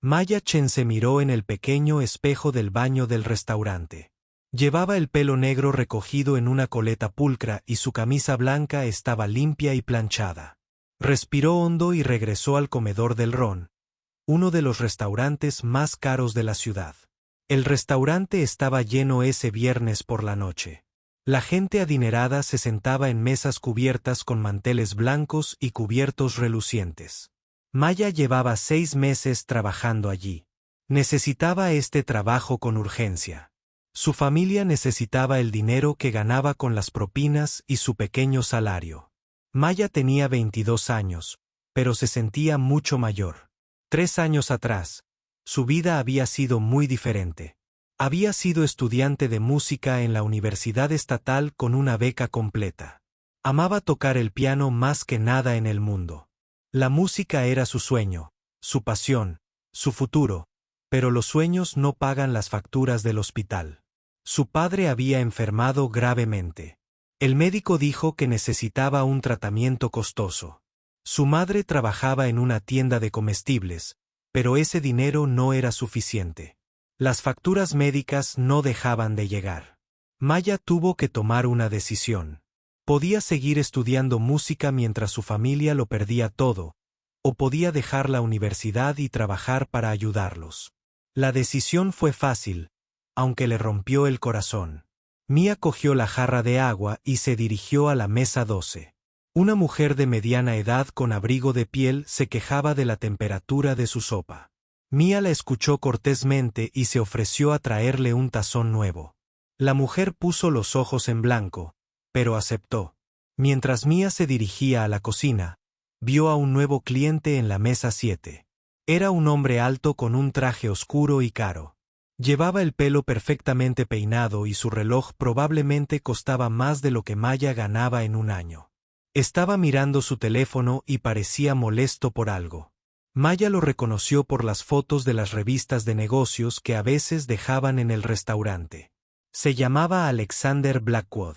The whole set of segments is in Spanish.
Maya Chen se miró en el pequeño espejo del baño del restaurante. Llevaba el pelo negro recogido en una coleta pulcra y su camisa blanca estaba limpia y planchada. Respiró hondo y regresó al comedor del Ron, uno de los restaurantes más caros de la ciudad. El restaurante estaba lleno ese viernes por la noche. La gente adinerada se sentaba en mesas cubiertas con manteles blancos y cubiertos relucientes. Maya llevaba 6 meses trabajando allí. Necesitaba este trabajo con urgencia. Su familia necesitaba el dinero que ganaba con las propinas y su pequeño salario. Maya tenía 22 años, pero se sentía mucho mayor. 3 años atrás, su vida había sido muy diferente. Había sido estudiante de música en la Universidad Estatal con una beca completa. Amaba tocar el piano más que nada en el mundo. La música era su sueño, su pasión, su futuro, pero los sueños no pagan las facturas del hospital. Su padre había enfermado gravemente. El médico dijo que necesitaba un tratamiento costoso. Su madre trabajaba en una tienda de comestibles, pero ese dinero no era suficiente. Las facturas médicas no dejaban de llegar. Maya tuvo que tomar una decisión. Podía seguir estudiando música mientras su familia lo perdía todo, o podía dejar la universidad y trabajar para ayudarlos. La decisión fue fácil, aunque le rompió el corazón. Mia cogió la jarra de agua y se dirigió a la mesa 12. Una mujer de mediana edad con abrigo de piel se quejaba de la temperatura de su sopa. Mia la escuchó cortésmente y se ofreció a traerle un tazón nuevo. La mujer puso los ojos en blanco, pero aceptó. Mientras Mia se dirigía a la cocina, vio a un nuevo cliente en la mesa 7. Era un hombre alto con un traje oscuro y caro. Llevaba el pelo perfectamente peinado y su reloj probablemente costaba más de lo que Maya ganaba en un año. Estaba mirando su teléfono y parecía molesto por algo. Maya lo reconoció por las fotos de las revistas de negocios que a veces dejaban en el restaurante. Se llamaba Alexander Blackwood.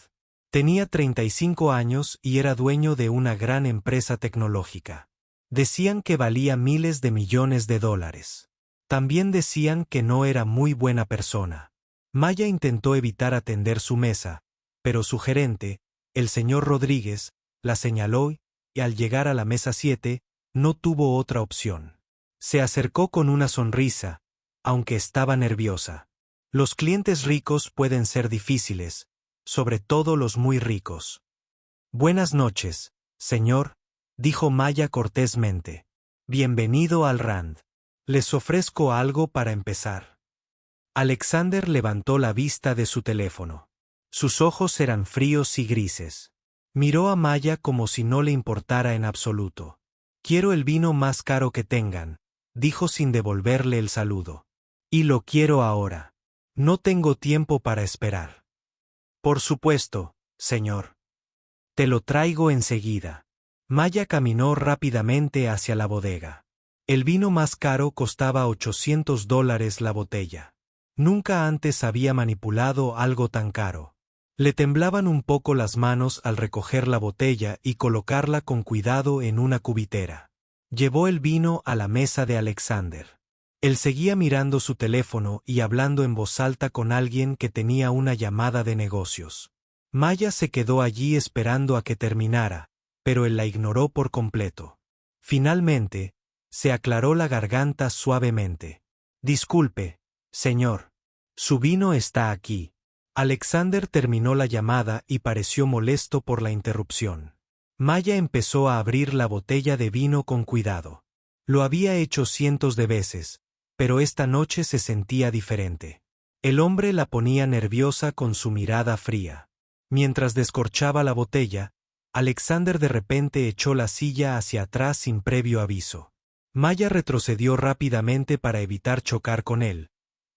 Tenía 35 años y era dueño de una gran empresa tecnológica. Decían que valía miles de millones de dólares. También decían que no era muy buena persona. Maya intentó evitar atender su mesa, pero su gerente, el señor Rodríguez, la señaló y al llegar a la mesa 7, no tuvo otra opción. Se acercó con una sonrisa, aunque estaba nerviosa. Los clientes ricos pueden ser difíciles, sobre todo los muy ricos. Buenas noches, señor, dijo Maya cortésmente. Bienvenido al Rand. Les ofrezco algo para empezar. Alexander levantó la vista de su teléfono. Sus ojos eran fríos y grises. Miró a Maya como si no le importara en absoluto. Quiero el vino más caro que tengan, dijo sin devolverle el saludo. Y lo quiero ahora. No tengo tiempo para esperar. Por supuesto, señor. Te lo traigo enseguida. Maya caminó rápidamente hacia la bodega. El vino más caro costaba $800 la botella. Nunca antes había manipulado algo tan caro. Le temblaban un poco las manos al recoger la botella y colocarla con cuidado en una cubitera. Llevó el vino a la mesa de Alexander. Él seguía mirando su teléfono y hablando en voz alta con alguien que tenía una llamada de negocios. Maya se quedó allí esperando a que terminara, pero él la ignoró por completo. Finalmente, se aclaró la garganta suavemente. Disculpe, señor. Su vino está aquí. Alexander terminó la llamada y pareció molesto por la interrupción. Maya empezó a abrir la botella de vino con cuidado. Lo había hecho cientos de veces, pero esta noche se sentía diferente. El hombre la ponía nerviosa con su mirada fría. Mientras descorchaba la botella, Alexander de repente echó la silla hacia atrás sin previo aviso. Maya retrocedió rápidamente para evitar chocar con él,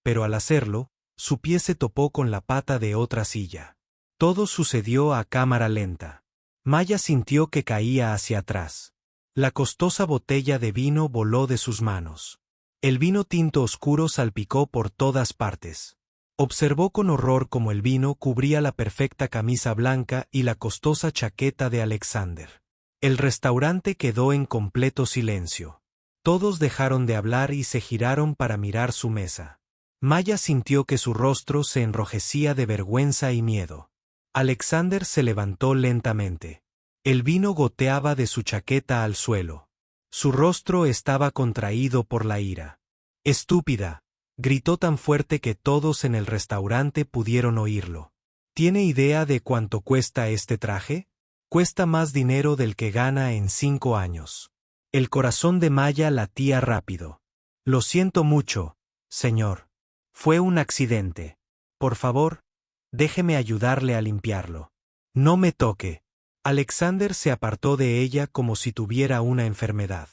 pero al hacerlo, su pie se topó con la pata de otra silla. Todo sucedió a cámara lenta. Maya sintió que caía hacia atrás. La costosa botella de vino voló de sus manos. El vino tinto oscuro salpicó por todas partes. Observó con horror cómo el vino cubría la perfecta camisa blanca y la costosa chaqueta de Alexander. El restaurante quedó en completo silencio. Todos dejaron de hablar y se giraron para mirar su mesa. Maya sintió que su rostro se enrojecía de vergüenza y miedo. Alexander se levantó lentamente. El vino goteaba de su chaqueta al suelo. Su rostro estaba contraído por la ira. «Estúpida», gritó tan fuerte que todos en el restaurante pudieron oírlo. ¿Tiene idea de cuánto cuesta este traje? Cuesta más dinero del que gana en 5 años. El corazón de Maya latía rápido. Lo siento mucho, señor. Fue un accidente. Por favor, déjeme ayudarle a limpiarlo. No me toque. Alexander se apartó de ella como si tuviera una enfermedad.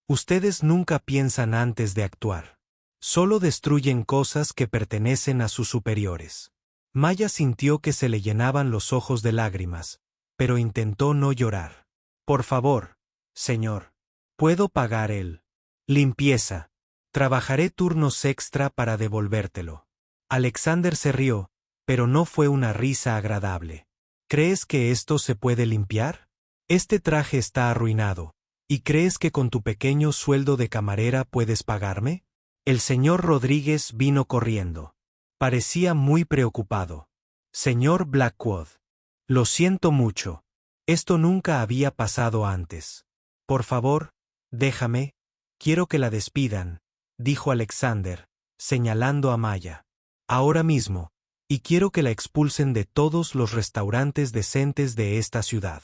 Ustedes nunca piensan antes de actuar. Solo destruyen cosas que pertenecen a sus superiores. Maya sintió que se le llenaban los ojos de lágrimas, pero intentó no llorar. Por favor, señor. Puedo pagar el limpieza. Trabajaré turnos extra para devolvértelo. Alexander se rió, pero no fue una risa agradable. ¿Crees que esto se puede limpiar? Este traje está arruinado. ¿Y crees que con tu pequeño sueldo de camarera puedes pagarme? El señor Rodríguez vino corriendo. Parecía muy preocupado. Señor Blackwood. Lo siento mucho. Esto nunca había pasado antes. Por favor, déjame. Quiero que la despidan, dijo Alexander, señalando a Maya. Ahora mismo, y quiero que la expulsen de todos los restaurantes decentes de esta ciudad.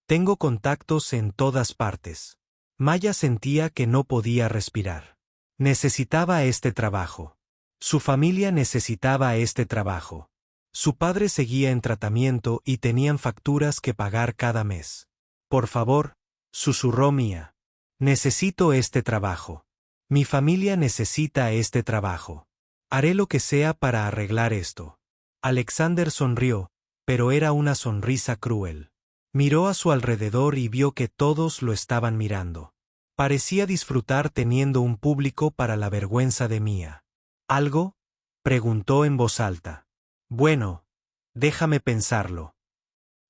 Tengo contactos en todas partes. Maya sentía que no podía respirar. Necesitaba este trabajo. Su familia necesitaba este trabajo. Su padre seguía en tratamiento y tenían facturas que pagar cada mes. Por favor, susurró Mia. Necesito este trabajo. Mi familia necesita este trabajo. Haré lo que sea para arreglar esto. Alexander sonrió, pero era una sonrisa cruel. Miró a su alrededor y vio que todos lo estaban mirando. Parecía disfrutar teniendo un público para la vergüenza de Mia. ¿Algo? Preguntó en voz alta. Bueno, déjame pensarlo.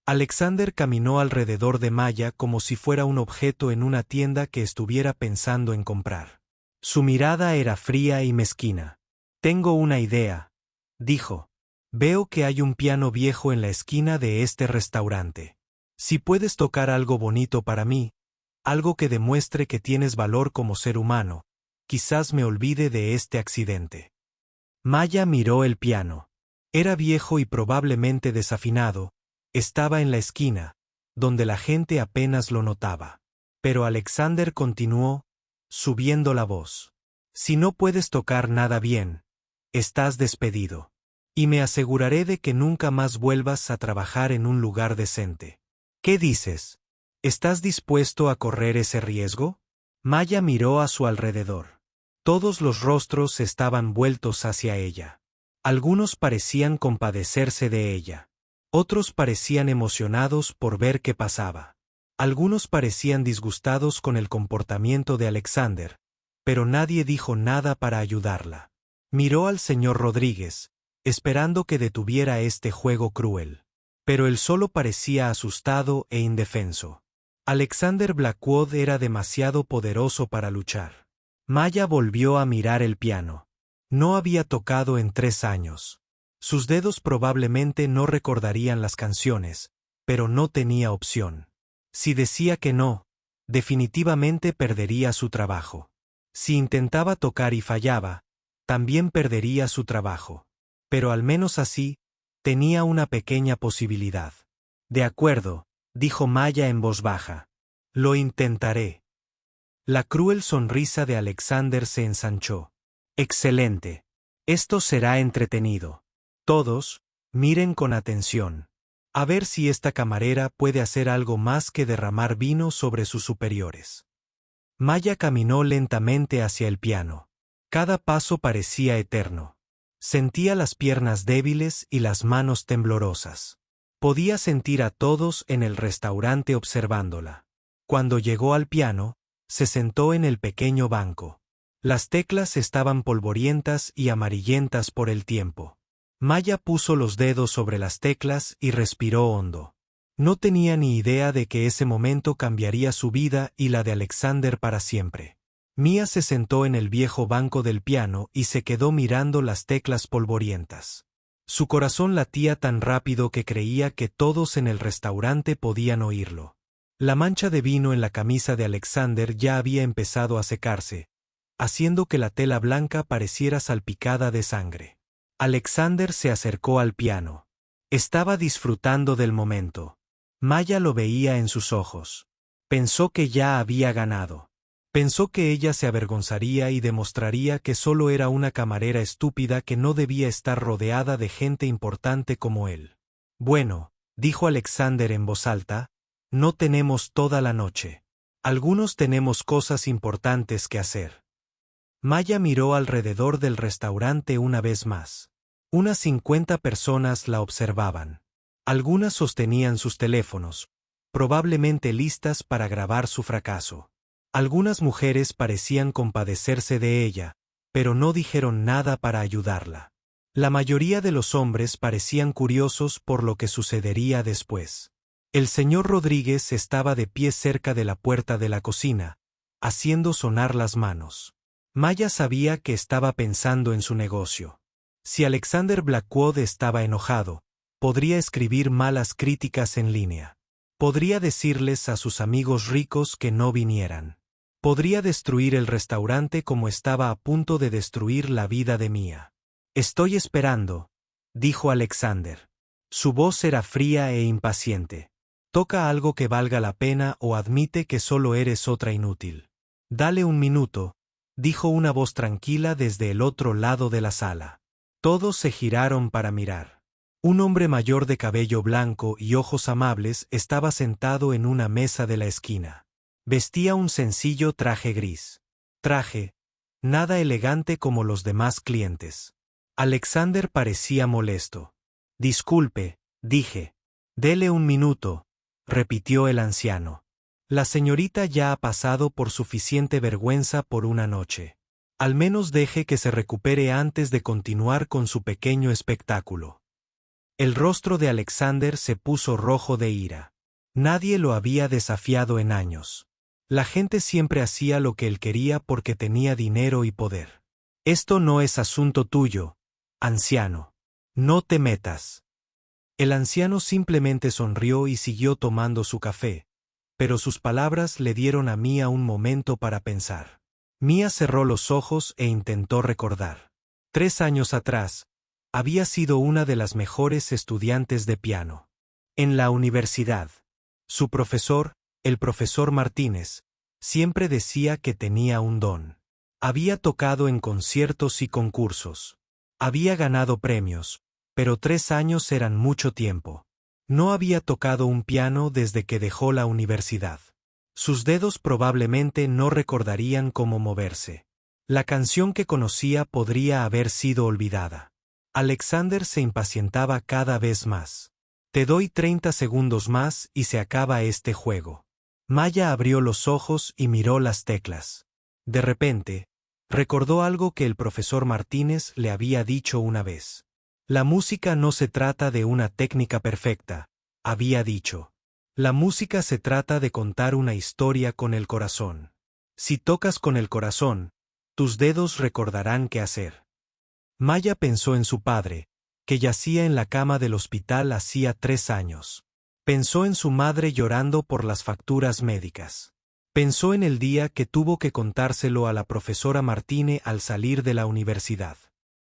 Alexander caminó alrededor de Maya como si fuera un objeto en una tienda que estuviera pensando en comprar. Su mirada era fría y mezquina. Tengo una idea, dijo. Veo que hay un piano viejo en la esquina de este restaurante. Si puedes tocar algo bonito para mí, algo que demuestre que tienes valor como ser humano, quizás me olvide de este accidente. Maya miró el piano. Era viejo y probablemente desafinado, estaba en la esquina, donde la gente apenas lo notaba. Pero Alexander continuó, subiendo la voz. Si no puedes tocar nada bien, estás despedido. Y me aseguraré de que nunca más vuelvas a trabajar en un lugar decente. ¿Qué dices? ¿Estás dispuesto a correr ese riesgo? Maya miró a su alrededor. Todos los rostros estaban vueltos hacia ella. Algunos parecían compadecerse de ella. Otros parecían emocionados por ver qué pasaba. Algunos parecían disgustados con el comportamiento de Alexander, pero nadie dijo nada para ayudarla. Miró al señor Rodríguez, esperando que detuviera este juego cruel. Pero él solo parecía asustado e indefenso. Alexander Blackwood era demasiado poderoso para luchar. Maya volvió a mirar el piano. No había tocado en 3 años. Sus dedos probablemente no recordarían las canciones, pero no tenía opción. Si decía que no, definitivamente perdería su trabajo. Si intentaba tocar y fallaba, también perdería su trabajo. Pero al menos así, tenía una pequeña posibilidad. De acuerdo, dijo Maya en voz baja. Lo intentaré. La cruel sonrisa de Alexander se ensanchó. Excelente. Esto será entretenido. Todos, miren con atención. A ver si esta camarera puede hacer algo más que derramar vino sobre sus superiores. Maya caminó lentamente hacia el piano. Cada paso parecía eterno. Sentía las piernas débiles y las manos temblorosas. Podía sentir a todos en el restaurante observándola. Cuando llegó al piano, se sentó en el pequeño banco. Las teclas estaban polvorientas y amarillentas por el tiempo. Maya puso los dedos sobre las teclas y respiró hondo. No tenía ni idea de que ese momento cambiaría su vida y la de Alexander para siempre. Mía se sentó en el viejo banco del piano y se quedó mirando las teclas polvorientas. Su corazón latía tan rápido que creía que todos en el restaurante podían oírlo. La mancha de vino en la camisa de Alexander ya había empezado a secarse, haciendo que la tela blanca pareciera salpicada de sangre. Alexander se acercó al piano. Estaba disfrutando del momento. Maya lo veía en sus ojos. Pensó que ya había ganado. Pensó que ella se avergonzaría y demostraría que solo era una camarera estúpida que no debía estar rodeada de gente importante como él. Bueno, dijo Alexander en voz alta, no tenemos toda la noche. Algunos tenemos cosas importantes que hacer. Maya miró alrededor del restaurante una vez más. Unas 50 personas la observaban. Algunas sostenían sus teléfonos, probablemente listas para grabar su fracaso. Algunas mujeres parecían compadecerse de ella, pero no dijeron nada para ayudarla. La mayoría de los hombres parecían curiosos por lo que sucedería después. El señor Rodríguez estaba de pie cerca de la puerta de la cocina, haciendo sonar las manos. Maya sabía que estaba pensando en su negocio. Si Alexander Blackwood estaba enojado, podría escribir malas críticas en línea. Podría decirles a sus amigos ricos que no vinieran. Podría destruir el restaurante como estaba a punto de destruir la vida de Mía. Estoy esperando, dijo Alexander. Su voz era fría e impaciente. Toca algo que valga la pena o admite que solo eres otra inútil. Dale un minuto, dijo una voz tranquila desde el otro lado de la sala. Todos se giraron para mirar. Un hombre mayor de cabello blanco y ojos amables estaba sentado en una mesa de la esquina. Vestía un sencillo traje gris. Traje, nada elegante como los demás clientes. Alexander parecía molesto. Disculpe, dije. Dele un minuto, repitió el anciano. La señorita ya ha pasado por suficiente vergüenza por una noche. Al menos deje que se recupere antes de continuar con su pequeño espectáculo. El rostro de Alexander se puso rojo de ira. Nadie lo había desafiado en años. La gente siempre hacía lo que él quería porque tenía dinero y poder. Esto no es asunto tuyo, anciano. No te metas. El anciano simplemente sonrió y siguió tomando su café, pero sus palabras le dieron a Mía un momento para pensar. Mía cerró los ojos e intentó recordar. 3 años atrás, había sido una de las mejores estudiantes de piano. En la universidad, su profesor, el profesor Martínez, siempre decía que tenía un don. Había tocado en conciertos y concursos. Había ganado premios, pero 3 años eran mucho tiempo. No había tocado un piano desde que dejó la universidad. Sus dedos probablemente no recordarían cómo moverse. La canción que conocía podría haber sido olvidada. Alexander se impacientaba cada vez más. Te doy 30 segundos más y se acaba este juego. Maya abrió los ojos y miró las teclas. De repente, recordó algo que el profesor Martínez le había dicho una vez. La música no se trata de una técnica perfecta, había dicho. La música se trata de contar una historia con el corazón. Si tocas con el corazón, tus dedos recordarán qué hacer. Maya pensó en su padre, que yacía en la cama del hospital hacía 3 años. Pensó en su madre llorando por las facturas médicas. Pensó en el día que tuvo que contárselo a la profesora Martínez al salir de la universidad.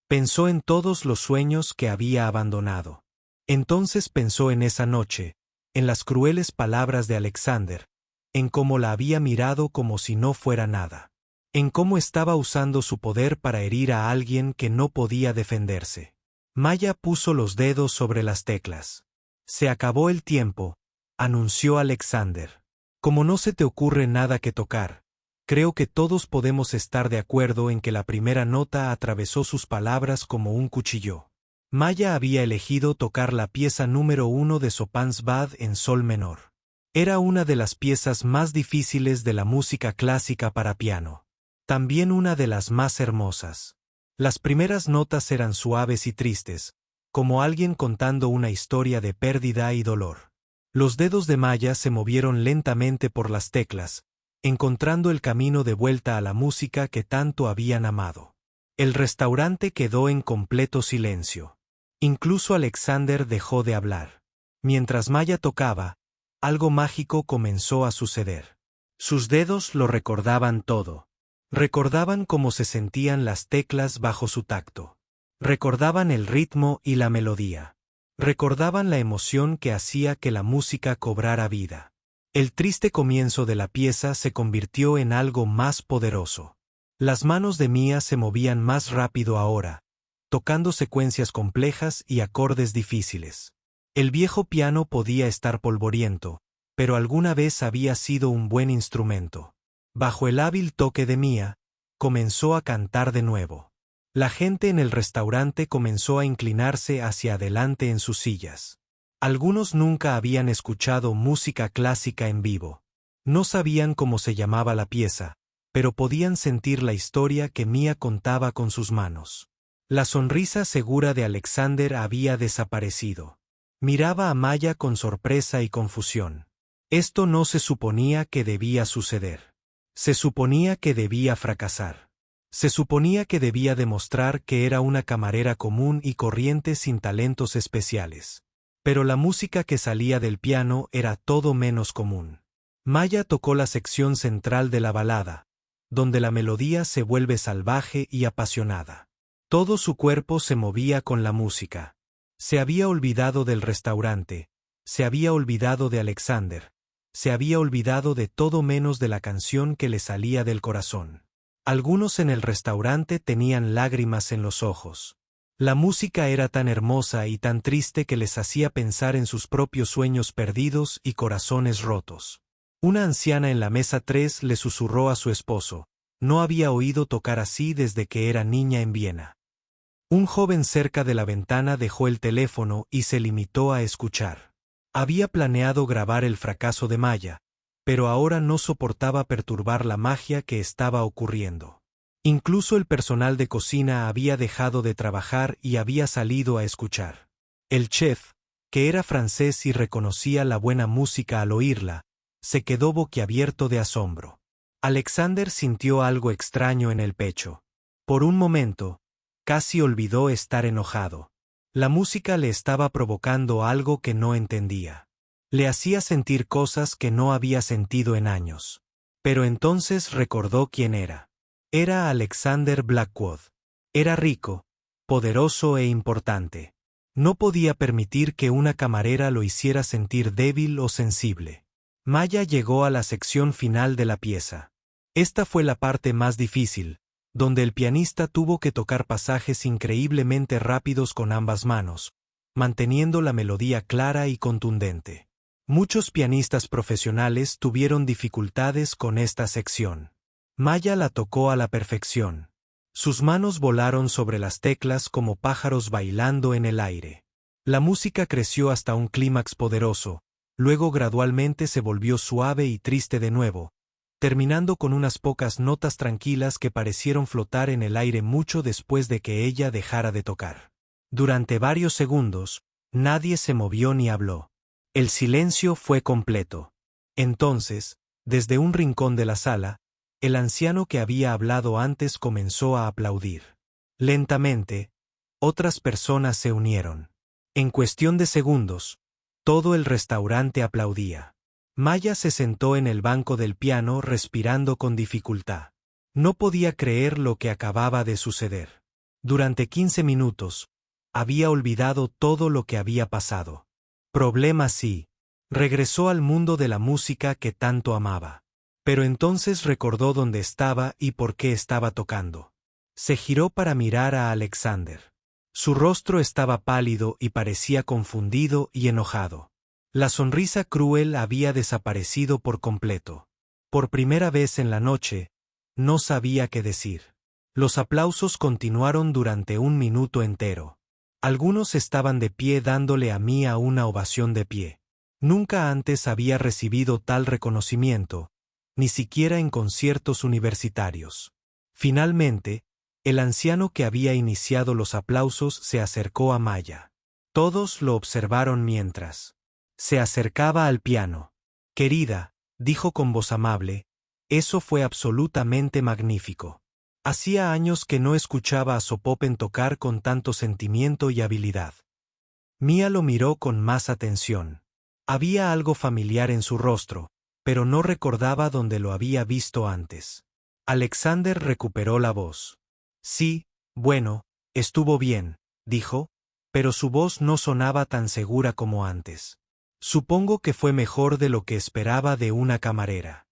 Pensó en todos los sueños que había abandonado. Entonces pensó en esa noche, en las crueles palabras de Alexander, en cómo la había mirado como si no fuera nada, en cómo estaba usando su poder para herir a alguien que no podía defenderse. Maya puso los dedos sobre las teclas. Se acabó el tiempo, anunció Alexander. Como no se te ocurre nada que tocar, creo que todos podemos estar de acuerdo en que la primera nota atravesó sus palabras como un cuchillo. Maya había elegido tocar la pieza número 1 de Chopin's Bad en sol menor. Era una de las piezas más difíciles de la música clásica para piano. También una de las más hermosas. Las primeras notas eran suaves y tristes, como alguien contando una historia de pérdida y dolor. Los dedos de Maya se movieron lentamente por las teclas, encontrando el camino de vuelta a la música que tanto habían amado. El restaurante quedó en completo silencio. Incluso Alexander dejó de hablar. Mientras Maya tocaba, algo mágico comenzó a suceder. Sus dedos lo recordaban todo. Recordaban cómo se sentían las teclas bajo su tacto. Recordaban el ritmo y la melodía. Recordaban la emoción que hacía que la música cobrara vida. El triste comienzo de la pieza se convirtió en algo más poderoso. Las manos de Mia se movían más rápido ahora, tocando secuencias complejas y acordes difíciles. El viejo piano podía estar polvoriento, pero alguna vez había sido un buen instrumento. Bajo el hábil toque de Mia, comenzó a cantar de nuevo. La gente en el restaurante comenzó a inclinarse hacia adelante en sus sillas. Algunos nunca habían escuchado música clásica en vivo. No sabían cómo se llamaba la pieza, pero podían sentir la historia que Mia contaba con sus manos. La sonrisa segura de Alexander había desaparecido. Miraba a Maya con sorpresa y confusión. Esto no se suponía que debía suceder. Se suponía que debía fracasar. Se suponía que debía demostrar que era una camarera común y corriente sin talentos especiales. Pero la música que salía del piano era todo menos común. Maya tocó la sección central de la balada, donde la melodía se vuelve salvaje y apasionada. Todo su cuerpo se movía con la música. Se había olvidado del restaurante, se había olvidado de Alexander, se había olvidado de todo menos de la canción que le salía del corazón. Algunos en el restaurante tenían lágrimas en los ojos. La música era tan hermosa y tan triste que les hacía pensar en sus propios sueños perdidos y corazones rotos. Una anciana en la mesa 3 le susurró a su esposo: no había oído tocar así desde que era niña en Viena. Un joven cerca de la ventana dejó el teléfono y se limitó a escuchar. Había planeado grabar el fracaso de Maya, pero ahora no soportaba perturbar la magia que estaba ocurriendo. Incluso el personal de cocina había dejado de trabajar y había salido a escuchar. El chef, que era francés y reconocía la buena música al oírla, se quedó boquiabierto de asombro. Alexander sintió algo extraño en el pecho. Por un momento, casi olvidó estar enojado. La música le estaba provocando algo que no entendía. Le hacía sentir cosas que no había sentido en años. Pero entonces recordó quién era. Era Alexander Blackwood. Era rico, poderoso e importante. No podía permitir que una camarera lo hiciera sentir débil o sensible. Maya llegó a la sección final de la pieza. Esta fue la parte más difícil, donde el pianista tuvo que tocar pasajes increíblemente rápidos con ambas manos, manteniendo la melodía clara y contundente. Muchos pianistas profesionales tuvieron dificultades con esta sección. Maya la tocó a la perfección. Sus manos volaron sobre las teclas como pájaros bailando en el aire. La música creció hasta un clímax poderoso, luego gradualmente se volvió suave y triste de nuevo, terminando con unas pocas notas tranquilas que parecieron flotar en el aire mucho después de que ella dejara de tocar. Durante varios segundos, nadie se movió ni habló. El silencio fue completo. Entonces, desde un rincón de la sala, el anciano que había hablado antes comenzó a aplaudir. Lentamente, otras personas se unieron. En cuestión de segundos, todo el restaurante aplaudía. Maya se sentó en el banco del piano respirando con dificultad. No podía creer lo que acababa de suceder. Durante 15 minutos, había olvidado todo lo que había pasado. Problema sí. Regresó al mundo de la música que tanto amaba. Pero entonces recordó dónde estaba y por qué estaba tocando. Se giró para mirar a Alexander. Su rostro estaba pálido y parecía confundido y enojado. La sonrisa cruel había desaparecido por completo. Por primera vez en la noche, no sabía qué decir. Los aplausos continuaron durante un minuto entero. Algunos estaban de pie dándole a Mia una ovación de pie. Nunca antes había recibido tal reconocimiento, ni siquiera en conciertos universitarios. Finalmente, el anciano que había iniciado los aplausos se acercó a Maya. Todos lo observaron mientras se acercaba al piano. «Querida», dijo con voz amable, Eso fue absolutamente magnífico. Hacía años que no escuchaba a Sopopen tocar con tanto sentimiento y habilidad. Mia lo miró con más atención. Había algo familiar en su rostro, pero no recordaba dónde lo había visto antes. Alexander recuperó la voz. Sí, bueno, estuvo bien, dijo, pero su voz no sonaba tan segura como antes. Supongo que fue mejor de lo que esperaba de una camarera.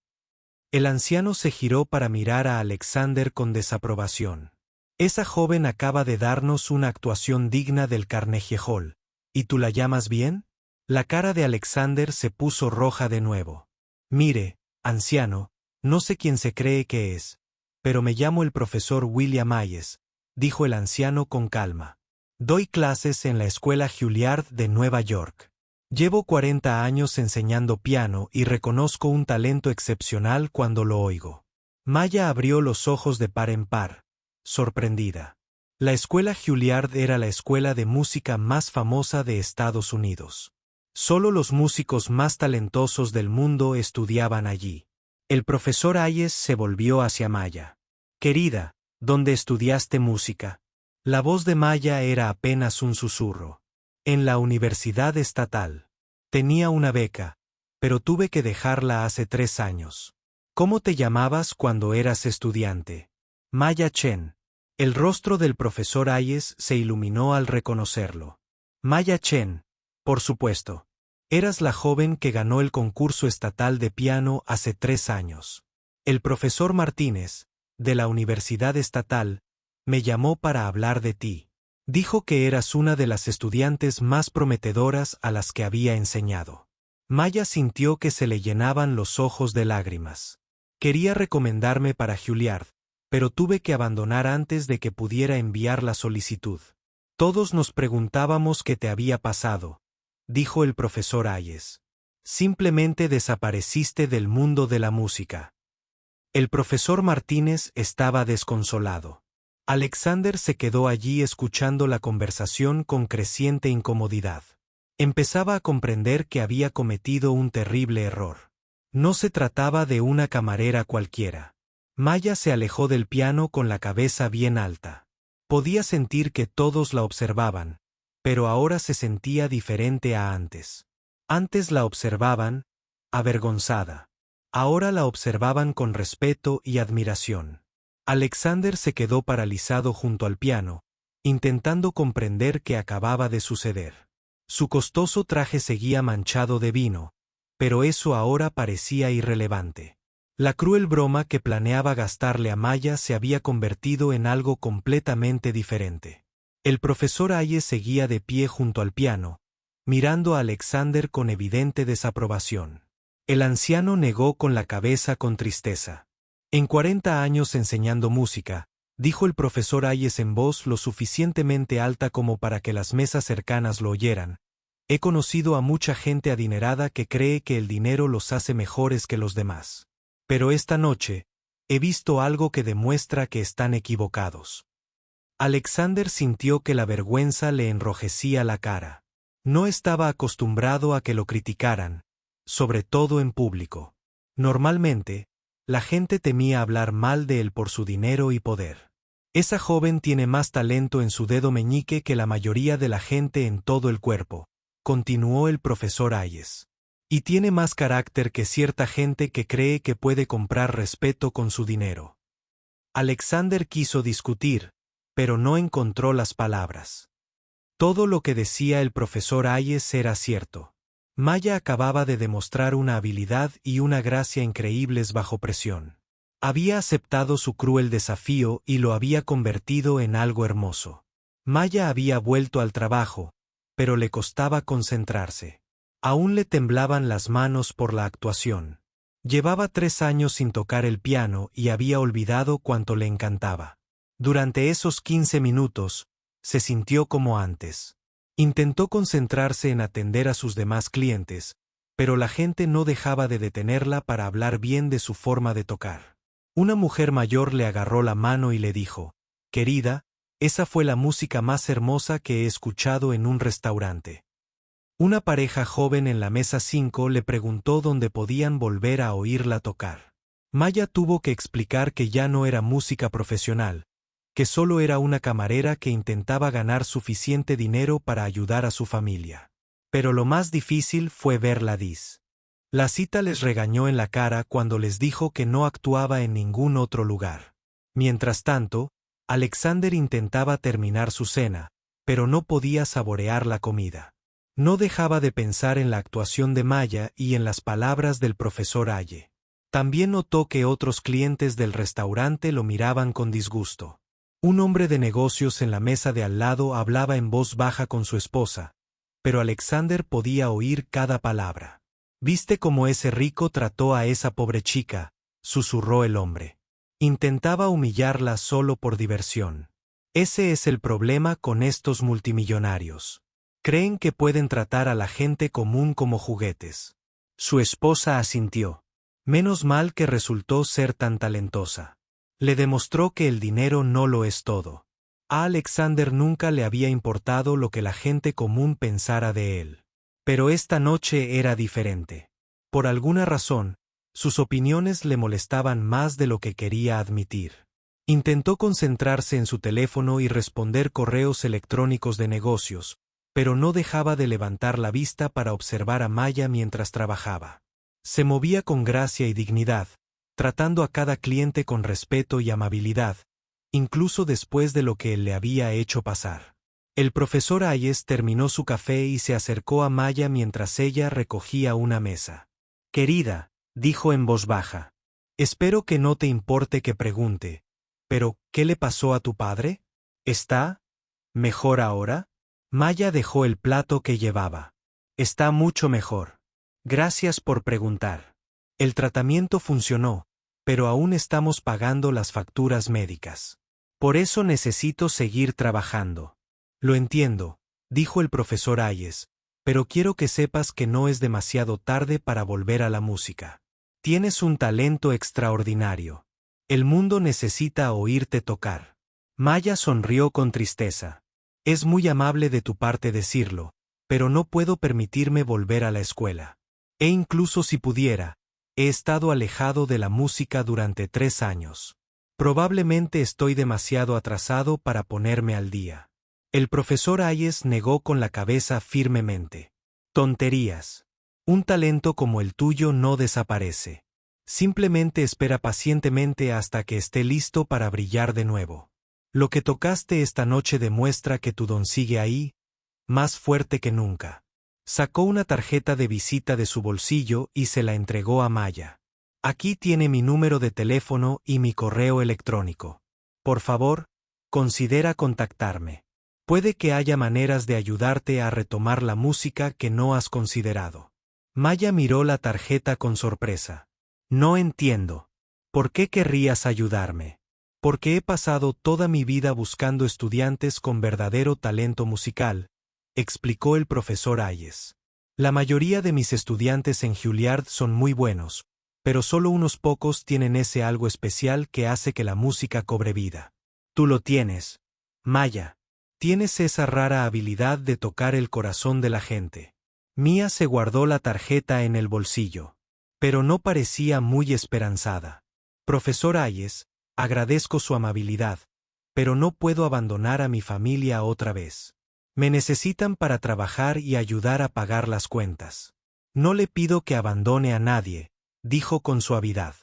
El anciano se giró para mirar a Alexander con desaprobación. Esa joven acaba de darnos una actuación digna del Carnegie Hall. ¿Y tú la llamas bien? La cara de Alexander se puso roja de nuevo. Mire, anciano, no sé quién se cree que es, pero me llamo el profesor William Hayes, dijo el anciano con calma. Doy clases en la escuela Juilliard de Nueva York. Llevo 40 años enseñando piano y reconozco un talento excepcional cuando lo oigo. Maya abrió los ojos de par en par, sorprendida. La escuela Juilliard era la escuela de música más famosa de Estados Unidos. Solo los músicos más talentosos del mundo estudiaban allí. El profesor Hayes se volvió hacia Maya. Querida, ¿dónde estudiaste música? La voz de Maya era apenas un susurro. En la Universidad Estatal. Tenía una beca, pero tuve que dejarla hace 3 años. ¿Cómo te llamabas cuando eras estudiante? Maya Chen. El rostro del profesor Hayes se iluminó al reconocerlo. Maya Chen, por supuesto. Eras la joven que ganó el concurso estatal de piano hace 3 años. El profesor Martínez, de la Universidad Estatal, me llamó para hablar de ti. Dijo que eras una de las estudiantes más prometedoras a las que había enseñado. Maya sintió que se le llenaban los ojos de lágrimas. Quería recomendarme para Juilliard, pero tuve que abandonar antes de que pudiera enviar la solicitud. Todos nos preguntábamos qué te había pasado, dijo el profesor Hayes. Simplemente desapareciste del mundo de la música. El profesor Martínez estaba desconsolado. Alexander se quedó allí escuchando la conversación con creciente incomodidad. Empezaba a comprender que había cometido un terrible error. No se trataba de una camarera cualquiera. Maya se alejó del piano con la cabeza bien alta. Podía sentir que todos la observaban, pero ahora se sentía diferente a antes. Antes la observaban, avergonzada. Ahora la observaban con respeto y admiración. Alexander se quedó paralizado junto al piano, intentando comprender qué acababa de suceder. Su costoso traje seguía manchado de vino, pero eso ahora parecía irrelevante. La cruel broma que planeaba gastarle a Maya se había convertido en algo completamente diferente. El profesor Hayes seguía de pie junto al piano, mirando a Alexander con evidente desaprobación. El anciano negó con la cabeza con tristeza. En 40 años enseñando música, dijo el profesor Hayes en voz lo suficientemente alta como para que las mesas cercanas lo oyeran, he conocido a mucha gente adinerada que cree que el dinero los hace mejores que los demás. Pero esta noche, he visto algo que demuestra que están equivocados. Alexander sintió que la vergüenza le enrojecía la cara. No estaba acostumbrado a que lo criticaran, sobre todo en público. Normalmente, la gente temía hablar mal de él por su dinero y poder. Esa joven tiene más talento en su dedo meñique que la mayoría de la gente en todo el cuerpo, continuó el profesor Hayes. Y tiene más carácter que cierta gente que cree que puede comprar respeto con su dinero. Alexander quiso discutir, pero no encontró las palabras. Todo lo que decía el profesor Hayes era cierto. Maya acababa de demostrar una habilidad y una gracia increíbles bajo presión. Había aceptado su cruel desafío y lo había convertido en algo hermoso. Maya había vuelto al trabajo, pero le costaba concentrarse. Aún le temblaban las manos por la actuación. Llevaba 3 años sin tocar el piano y había olvidado cuánto le encantaba. Durante esos 15 minutos, se sintió como antes. Intentó concentrarse en atender a sus demás clientes, pero la gente no dejaba de detenerla para hablar bien de su forma de tocar. Una mujer mayor le agarró la mano y le dijo, «Querida, esa fue la música más hermosa que he escuchado en un restaurante». Una pareja joven en la mesa 5 le preguntó dónde podían volver a oírla tocar. Maya tuvo que explicar que ya no era música profesional, que solo era una camarera que intentaba ganar suficiente dinero para ayudar a su familia. Pero lo más difícil fue verla dis. La cita les regañó en la cara cuando les dijo que no actuaba en ningún otro lugar. Mientras tanto, Alexander intentaba terminar su cena, pero no podía saborear la comida. No dejaba de pensar en la actuación de Maya y en las palabras del profesor Aye. También notó que otros clientes del restaurante lo miraban con disgusto. Un hombre de negocios en la mesa de al lado hablaba en voz baja con su esposa, pero Alexander podía oír cada palabra. «¿Viste cómo ese rico trató a esa pobre chica?», susurró el hombre. Intentaba humillarla solo por diversión. Ese es el problema con estos multimillonarios. Creen que pueden tratar a la gente común como juguetes. Su esposa asintió. Menos mal que resultó ser tan talentosa. Le demostró que el dinero no lo es todo. A Alexander nunca le había importado lo que la gente común pensara de él. Pero esta noche era diferente. Por alguna razón, sus opiniones le molestaban más de lo que quería admitir. Intentó concentrarse en su teléfono y responder correos electrónicos de negocios, pero no dejaba de levantar la vista para observar a Maya mientras trabajaba. Se movía con gracia y dignidad, tratando a cada cliente con respeto y amabilidad, incluso después de lo que él le había hecho pasar. El profesor Ayes terminó su café y se acercó a Maya mientras ella recogía una mesa. «Querida», dijo en voz baja, «espero que no te importe que pregunte, pero ¿qué le pasó a tu padre? ¿Está mejor ahora?» Maya dejó el plato que llevaba. «Está mucho mejor. Gracias por preguntar. El tratamiento funcionó, pero aún estamos pagando las facturas médicas. Por eso necesito seguir trabajando». «Lo entiendo», dijo el profesor Ayes, «pero quiero que sepas que no es demasiado tarde para volver a la música. Tienes un talento extraordinario. El mundo necesita oírte tocar». Maya sonrió con tristeza. «Es muy amable de tu parte decirlo, pero no puedo permitirme volver a la escuela. Incluso si pudiera, he estado alejado de la música durante 3 años. Probablemente estoy demasiado atrasado para ponerme al día». El profesor Ayes negó con la cabeza firmemente. «Tonterías. Un talento como el tuyo no desaparece. Simplemente espera pacientemente hasta que esté listo para brillar de nuevo. Lo que tocaste esta noche demuestra que tu don sigue ahí, más fuerte que nunca». Sacó una tarjeta de visita de su bolsillo y se la entregó a Maya. «Aquí tiene mi número de teléfono y mi correo electrónico. Por favor, considera contactarme. Puede que haya maneras de ayudarte a retomar la música que no has considerado». Maya miró la tarjeta con sorpresa. «No entiendo. ¿Por qué querrías ayudarme?» «Porque he pasado toda mi vida buscando estudiantes con verdadero talento musical», explicó el profesor Ayes. «La mayoría de mis estudiantes en Juilliard son muy buenos, pero solo unos pocos tienen ese algo especial que hace que la música cobre vida. Tú lo tienes, Maya. Tienes esa rara habilidad de tocar el corazón de la gente». Mia se guardó la tarjeta en el bolsillo, pero no parecía muy esperanzada. «Profesor Ayes, agradezco su amabilidad, pero no puedo abandonar a mi familia otra vez. Me necesitan para trabajar y ayudar a pagar las cuentas. No le pido que abandone a nadie», dijo con suavidad.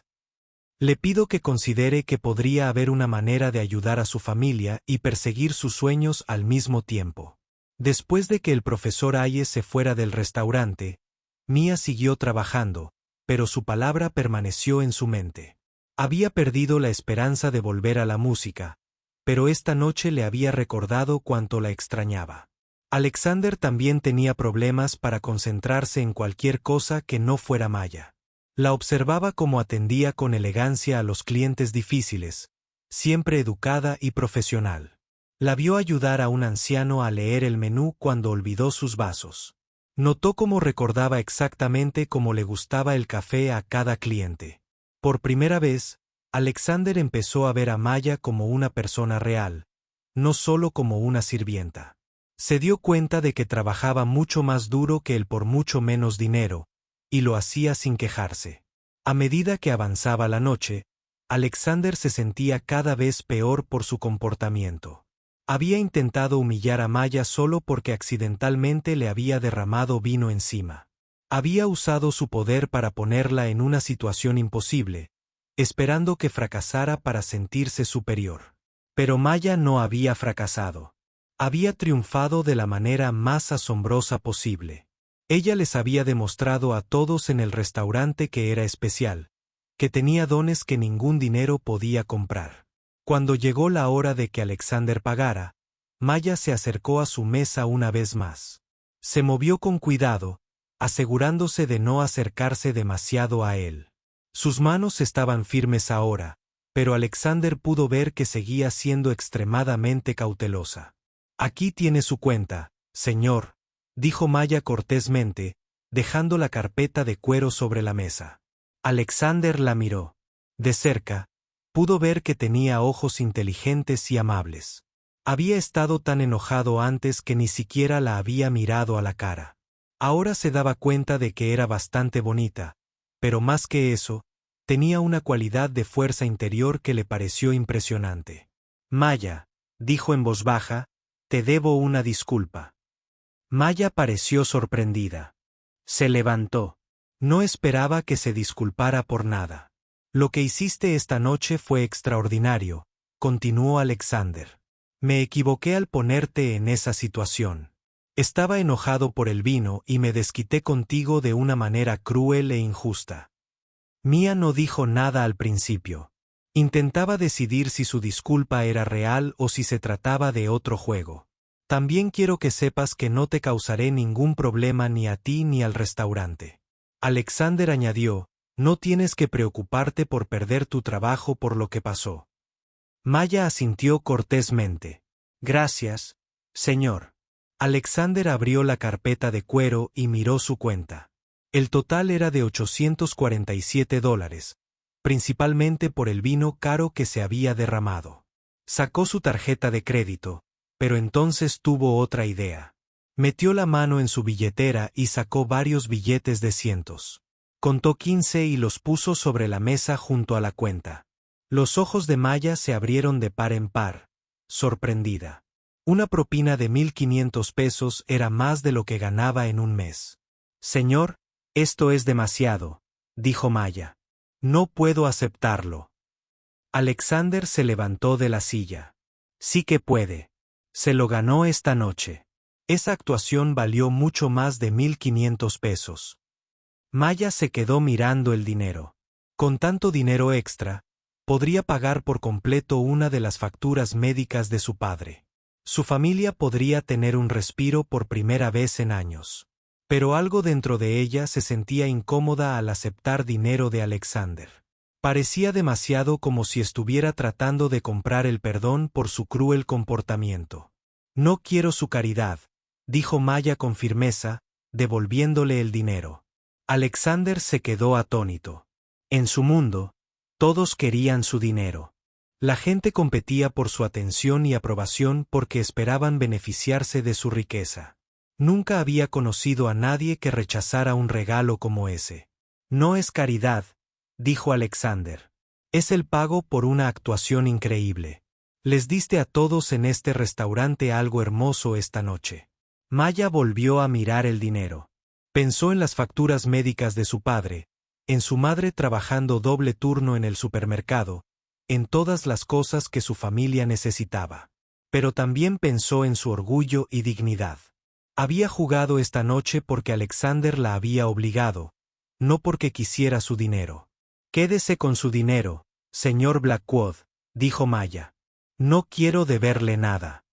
«Le pido que considere que podría haber una manera de ayudar a su familia y perseguir sus sueños al mismo tiempo». Después de que el profesor Ayes se fuera del restaurante, Mia siguió trabajando, pero su palabra permaneció en su mente. Había perdido la esperanza de volver a la música, pero esta noche le había recordado cuánto la extrañaba. Alexander también tenía problemas para concentrarse en cualquier cosa que no fuera Maya. La observaba como atendía con elegancia a los clientes difíciles, siempre educada y profesional. La vio ayudar a un anciano a leer el menú cuando olvidó sus vasos. Notó cómo recordaba exactamente cómo le gustaba el café a cada cliente. Por primera vez, Alexander empezó a ver a Maya como una persona real, no solo como una sirvienta. Se dio cuenta de que trabajaba mucho más duro que él por mucho menos dinero, y lo hacía sin quejarse. A medida que avanzaba la noche, Alexander se sentía cada vez peor por su comportamiento. Había intentado humillar a Maya solo porque accidentalmente le había derramado vino encima. Había usado su poder para ponerla en una situación imposible, esperando que fracasara para sentirse superior. Pero Maya no había fracasado. Había triunfado de la manera más asombrosa posible. Ella les había demostrado a todos en el restaurante que era especial, que tenía dones que ningún dinero podía comprar. Cuando llegó la hora de que Alexander pagara, Maya se acercó a su mesa una vez más. Se movió con cuidado, asegurándose de no acercarse demasiado a él. Sus manos estaban firmes ahora, pero Alexander pudo ver que seguía siendo extremadamente cautelosa. «Aquí tiene su cuenta, señor», dijo Maya cortésmente, dejando la carpeta de cuero sobre la mesa. Alexander la miró. De cerca, pudo ver que tenía ojos inteligentes y amables. Había estado tan enojado antes que ni siquiera la había mirado a la cara. Ahora se daba cuenta de que era bastante bonita, pero más que eso, tenía una cualidad de fuerza interior que le pareció impresionante. «Maya», dijo en voz baja, «te debo una disculpa». Maya pareció sorprendida. Se levantó. No esperaba que se disculpara por nada. «Lo que hiciste esta noche fue extraordinario», continuó Alexander. «Me equivoqué al ponerte en esa situación. Estaba enojado por el vino y me desquité contigo de una manera cruel e injusta». Mia no dijo nada al principio. Intentaba decidir si su disculpa era real o si se trataba de otro juego. «También quiero que sepas que no te causaré ningún problema ni a ti ni al restaurante». Alexander añadió, «No tienes que preocuparte por perder tu trabajo por lo que pasó». Maya asintió cortésmente. «Gracias, señor». Alexander abrió la carpeta de cuero y miró su cuenta. El total era de $847, principalmente por el vino caro que se había derramado. Sacó su tarjeta de crédito, pero entonces tuvo otra idea. Metió la mano en su billetera y sacó varios billetes de cientos. Contó 15 y los puso sobre la mesa junto a la cuenta. Los ojos de Maya se abrieron de par en par, sorprendida. Una propina de $1,500 era más de lo que ganaba en un mes. «Señor, esto es demasiado», dijo Maya. «No puedo aceptarlo». Alexander se levantó de la silla. «Sí que puede. Se lo ganó esta noche. Esa actuación valió mucho más de $1,500. Maya se quedó mirando el dinero. Con tanto dinero extra, podría pagar por completo una de las facturas médicas de su padre. Su familia podría tener un respiro por primera vez en años. Pero algo dentro de ella se sentía incómoda al aceptar dinero de Alexander. Parecía demasiado como si estuviera tratando de comprar el perdón por su cruel comportamiento. «No quiero su caridad», dijo Maya con firmeza, devolviéndole el dinero. Alexander se quedó atónito. En su mundo, todos querían su dinero. La gente competía por su atención y aprobación porque esperaban beneficiarse de su riqueza. Nunca había conocido a nadie que rechazara un regalo como ese. «No es caridad», dijo Alexander. «Es el pago por una actuación increíble. Les diste a todos en este restaurante algo hermoso esta noche». Maya volvió a mirar el dinero. Pensó en las facturas médicas de su padre, en su madre trabajando doble turno en el supermercado, en todas las cosas que su familia necesitaba. Pero también pensó en su orgullo y dignidad. Había jugado esta noche porque Alexander la había obligado, no porque quisiera su dinero. «Quédese con su dinero, señor Blackwood», dijo Maya. «No quiero deberle nada».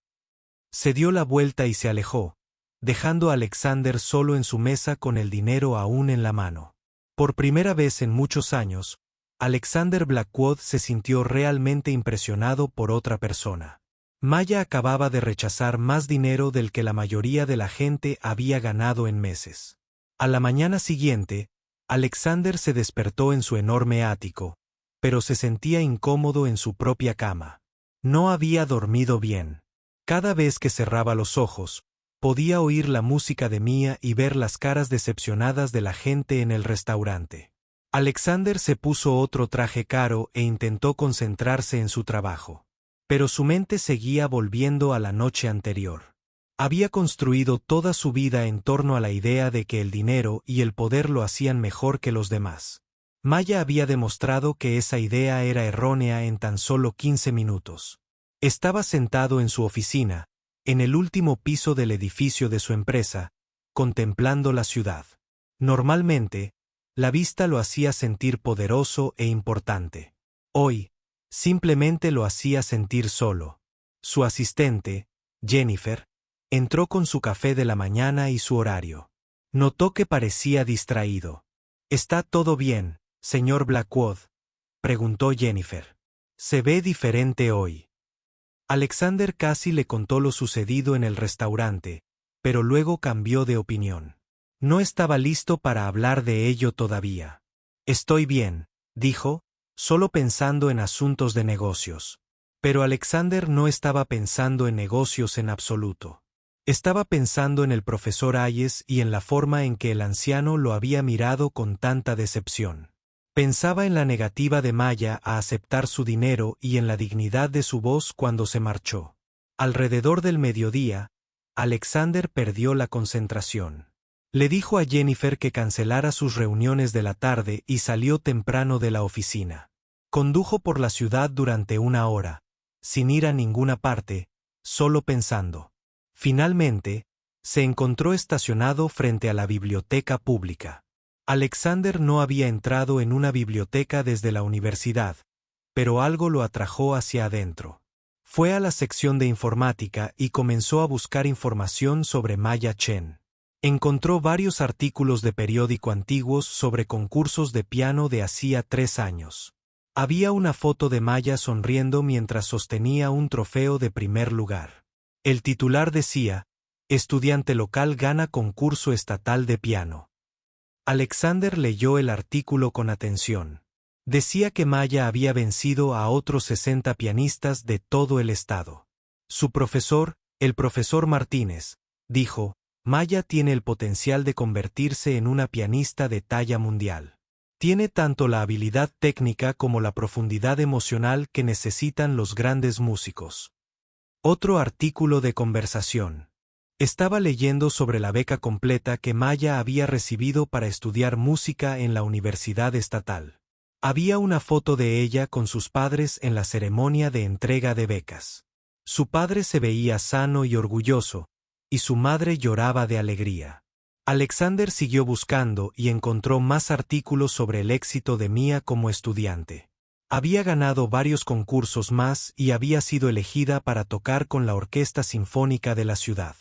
Se dio la vuelta y se alejó, dejando a Alexander solo en su mesa con el dinero aún en la mano. Por primera vez en muchos años, Alexander Blackwood se sintió realmente impresionado por otra persona. Maya acababa de rechazar más dinero del que la mayoría de la gente había ganado en meses. A la mañana siguiente, Alexander se despertó en su enorme ático, pero se sentía incómodo en su propia cama. No había dormido bien. Cada vez que cerraba los ojos, podía oír la música de Mia y ver las caras decepcionadas de la gente en el restaurante. Alexander se puso otro traje caro e intentó concentrarse en su trabajo. Pero su mente seguía volviendo a la noche anterior. Había construido toda su vida en torno a la idea de que el dinero y el poder lo hacían mejor que los demás. Maya había demostrado que esa idea era errónea en tan solo 15 minutos. Estaba sentado en su oficina, en el último piso del edificio de su empresa, contemplando la ciudad. Normalmente, la vista lo hacía sentir poderoso e importante. Hoy, simplemente lo hacía sentir solo. Su asistente, Jennifer, entró con su café de la mañana y su horario. Notó que parecía distraído. ¿Está todo bien, señor Blackwood?, preguntó Jennifer. Se ve diferente hoy. Alexander casi le contó lo sucedido en el restaurante, pero luego cambió de opinión. No estaba listo para hablar de ello todavía. Estoy bien, dijo, solo pensando en asuntos de negocios. Pero Alexander no estaba pensando en negocios en absoluto. Estaba pensando en el profesor Hayes y en la forma en que el anciano lo había mirado con tanta decepción. Pensaba en la negativa de Maya a aceptar su dinero y en la dignidad de su voz cuando se marchó. Alrededor del mediodía, Alexander perdió la concentración. Le dijo a Jennifer que cancelara sus reuniones de la tarde y salió temprano de la oficina. Condujo por la ciudad durante 1 hora, sin ir a ninguna parte, solo pensando. Finalmente, se encontró estacionado frente a la biblioteca pública. Alexander no había entrado en una biblioteca desde la universidad, pero algo lo atrajo hacia adentro. Fue a la sección de informática y comenzó a buscar información sobre Maya Chen. Encontró varios artículos de periódico antiguos sobre concursos de piano de hacía 3 años. Había una foto de Maya sonriendo mientras sostenía un trofeo de primer lugar. El titular decía, estudiante local gana concurso estatal de piano. Alexander leyó el artículo con atención. Decía que Maya había vencido a otros 60 pianistas de todo el estado. Su profesor, el profesor Martínez, dijo, Maya tiene el potencial de convertirse en una pianista de talla mundial. Tiene tanto la habilidad técnica como la profundidad emocional que necesitan los grandes músicos. Otro artículo de conversación. Estaba leyendo sobre la beca completa que Maya había recibido para estudiar música en la Universidad Estatal. Había una foto de ella con sus padres en la ceremonia de entrega de becas. Su padre se veía sano y orgulloso, y su madre lloraba de alegría. Alexander siguió buscando y encontró más artículos sobre el éxito de Mia como estudiante. Había ganado varios concursos más y había sido elegida para tocar con la Orquesta Sinfónica de la ciudad.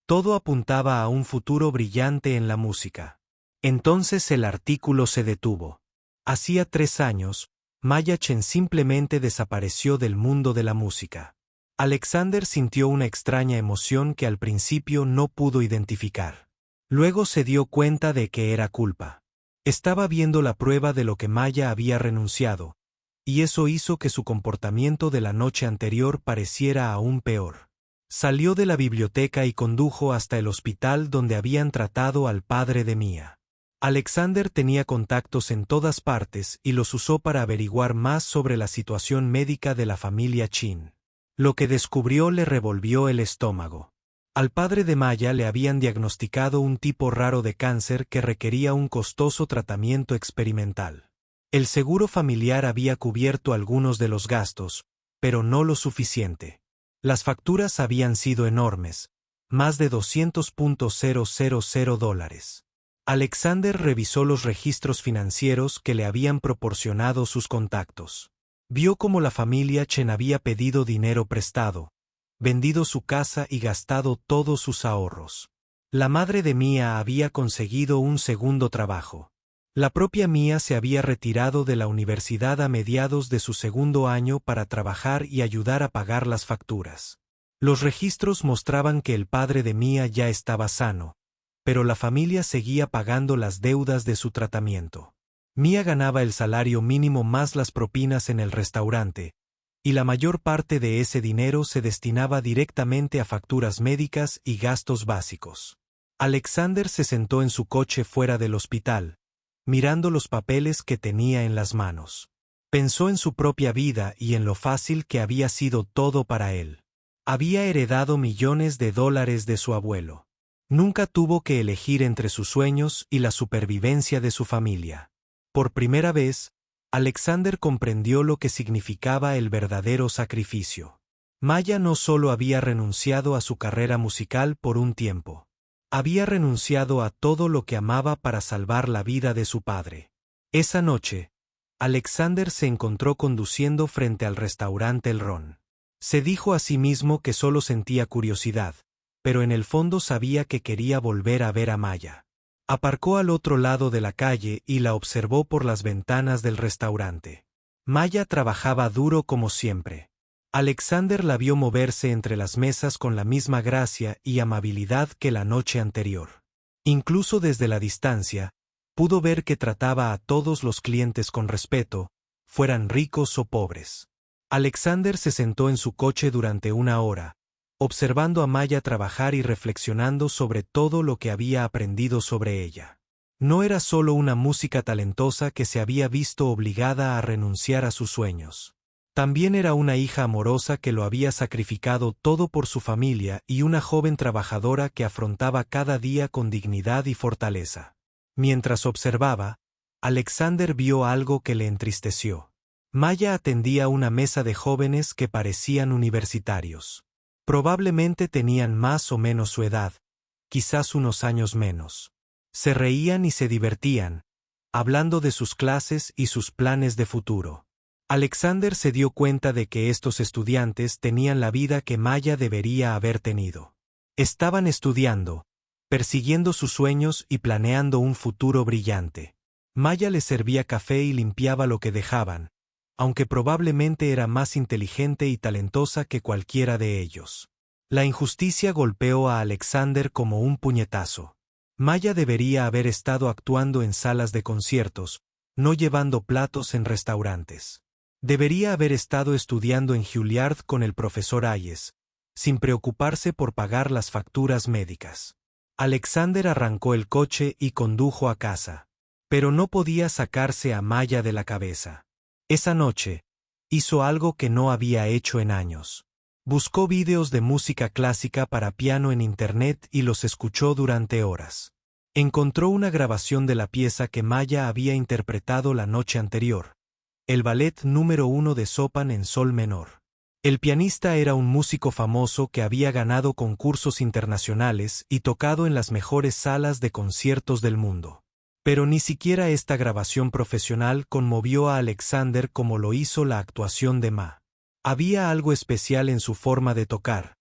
Todo apuntaba a un futuro brillante en la música. Entonces el artículo se detuvo. Hacía 3 años, Maya Chen simplemente desapareció del mundo de la música. Alexander sintió una extraña emoción que al principio no pudo identificar. Luego se dio cuenta de que era culpa. Estaba viendo la prueba de lo que Maya había renunciado, y eso hizo que su comportamiento de la noche anterior pareciera aún peor. Salió de la biblioteca y condujo hasta el hospital donde habían tratado al padre de Mia. Alexander tenía contactos en todas partes y los usó para averiguar más sobre la situación médica de la familia Chin. Lo que descubrió le revolvió el estómago. Al padre de Maya le habían diagnosticado un tipo raro de cáncer que requería un costoso tratamiento experimental. El seguro familiar había cubierto algunos de los gastos, pero no lo suficiente. Las facturas habían sido enormes, más de $200,000. Alexander revisó los registros financieros que le habían proporcionado sus contactos. Vio cómo la familia Chen había pedido dinero prestado, vendido su casa y gastado todos sus ahorros. La madre de Mia había conseguido un segundo trabajo. La propia Mia se había retirado de la universidad a mediados de su segundo año para trabajar y ayudar a pagar las facturas. Los registros mostraban que el padre de Mia ya estaba sano, pero la familia seguía pagando las deudas de su tratamiento. Mia ganaba el salario mínimo más las propinas en el restaurante, y la mayor parte de ese dinero se destinaba directamente a facturas médicas y gastos básicos. Alexander se sentó en su coche fuera del hospital, mirando los papeles que tenía en las manos. Pensó en su propia vida y en lo fácil que había sido todo para él. Había heredado millones de dólares de su abuelo. Nunca tuvo que elegir entre sus sueños y la supervivencia de su familia. Por primera vez, Alexander comprendió lo que significaba el verdadero sacrificio. Maya no solo había renunciado a su carrera musical por un tiempo. Había renunciado a todo lo que amaba para salvar la vida de su padre. Esa noche, Alexander se encontró conduciendo frente al restaurante El Ron. Se dijo a sí mismo que solo sentía curiosidad, pero en el fondo sabía que quería volver a ver a Maya. Aparcó al otro lado de la calle y la observó por las ventanas del restaurante. Maya trabajaba duro como siempre. Alexander la vio moverse entre las mesas con la misma gracia y amabilidad que la noche anterior. Incluso desde la distancia, pudo ver que trataba a todos los clientes con respeto, fueran ricos o pobres. Alexander se sentó en su coche durante una hora, observando a Maya trabajar y reflexionando sobre todo lo que había aprendido sobre ella. No era solo una música talentosa que se había visto obligada a renunciar a sus sueños. También era una hija amorosa que lo había sacrificado todo por su familia y una joven trabajadora que afrontaba cada día con dignidad y fortaleza. Mientras observaba, Alexander vio algo que le entristeció. Maya atendía una mesa de jóvenes que parecían universitarios. Probablemente tenían más o menos su edad, quizás unos años menos. Se reían y se divertían, hablando de sus clases y sus planes de futuro. Alexander se dio cuenta de que estos estudiantes tenían la vida que Maya debería haber tenido. Estaban estudiando, persiguiendo sus sueños y planeando un futuro brillante. Maya les servía café y limpiaba lo que dejaban, aunque probablemente era más inteligente y talentosa que cualquiera de ellos. La injusticia golpeó a Alexander como un puñetazo. Maya debería haber estado actuando en salas de conciertos, no llevando platos en restaurantes. Debería haber estado estudiando en Juilliard con el profesor Hayes, sin preocuparse por pagar las facturas médicas. Alexander arrancó el coche y condujo a casa. Pero no podía sacarse a Maya de la cabeza. Esa noche, hizo algo que no había hecho en años. Buscó vídeos de música clásica para piano en internet y los escuchó durante horas. Encontró una grabación de la pieza que Maya había interpretado la noche anterior, el ballet número 1 de Chopin en sol menor. El pianista era un músico famoso que había ganado concursos internacionales y tocado en las mejores salas de conciertos del mundo. Pero ni siquiera esta grabación profesional conmovió a Alexander como lo hizo la actuación de Ma. Había algo especial en su forma de tocar,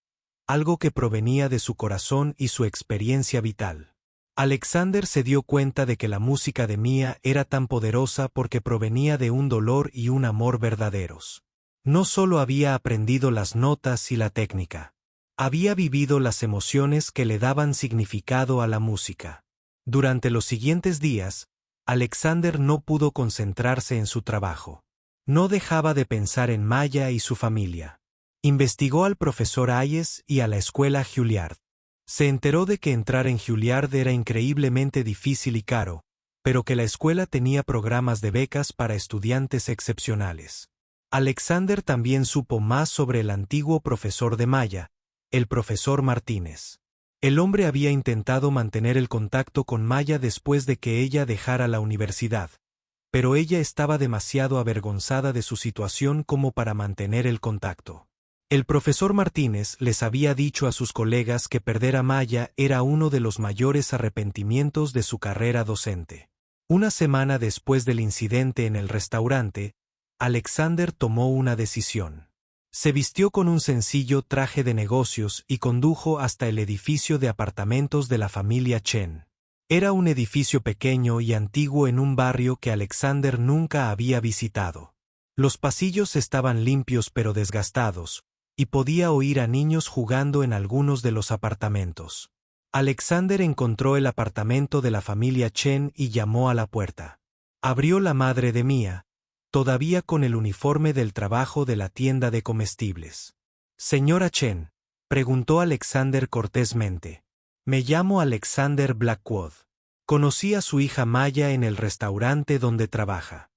algo que provenía de su corazón y su experiencia vital. Alexander se dio cuenta de que la música de Mia era tan poderosa porque provenía de un dolor y un amor verdaderos. No solo había aprendido las notas y la técnica, había vivido las emociones que le daban significado a la música. Durante los siguientes días, Alexander no pudo concentrarse en su trabajo. No dejaba de pensar en Maya y su familia. Investigó al profesor Hayes y a la escuela Juilliard. Se enteró de que entrar en Juilliard era increíblemente difícil y caro, pero que la escuela tenía programas de becas para estudiantes excepcionales. Alexander también supo más sobre el antiguo profesor de Maya, el profesor Martínez. El hombre había intentado mantener el contacto con Maya después de que ella dejara la universidad, pero ella estaba demasiado avergonzada de su situación como para mantener el contacto. El profesor Martínez les había dicho a sus colegas que perder a Maya era uno de los mayores arrepentimientos de su carrera docente. Una semana después del incidente en el restaurante, Alexander tomó una decisión. Se vistió con un sencillo traje de negocios y condujo hasta el edificio de apartamentos de la familia Chen. Era un edificio pequeño y antiguo en un barrio que Alexander nunca había visitado. Los pasillos estaban limpios pero desgastados, y podía oír a niños jugando en algunos de los apartamentos. Alexander encontró el apartamento de la familia Chen y llamó a la puerta. Abrió la madre de Mia, todavía con el uniforme del trabajo de la tienda de comestibles. «Señora Chen», preguntó Alexander cortésmente. «Me llamo Alexander Blackwood», Conocí a su hija Maya en el restaurante donde trabaja.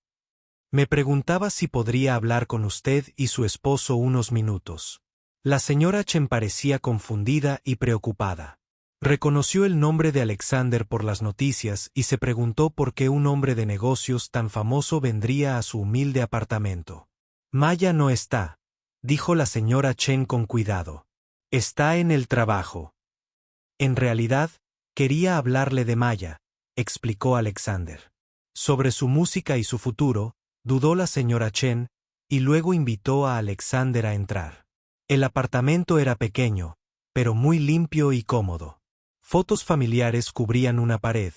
Me preguntaba si podría hablar con usted y su esposo unos minutos. La señora Chen parecía confundida y preocupada. Reconoció el nombre de Alexander por las noticias y se preguntó por qué un hombre de negocios tan famoso vendría a su humilde apartamento. Maya no está, dijo la señora Chen con cuidado. Está en el trabajo. En realidad, quería hablarle de Maya, explicó Alexander. Sobre su música y su futuro, dudó la señora Chen, y luego invitó a Alexander a entrar. El apartamento era pequeño, pero muy limpio y cómodo. Fotos familiares cubrían una pared,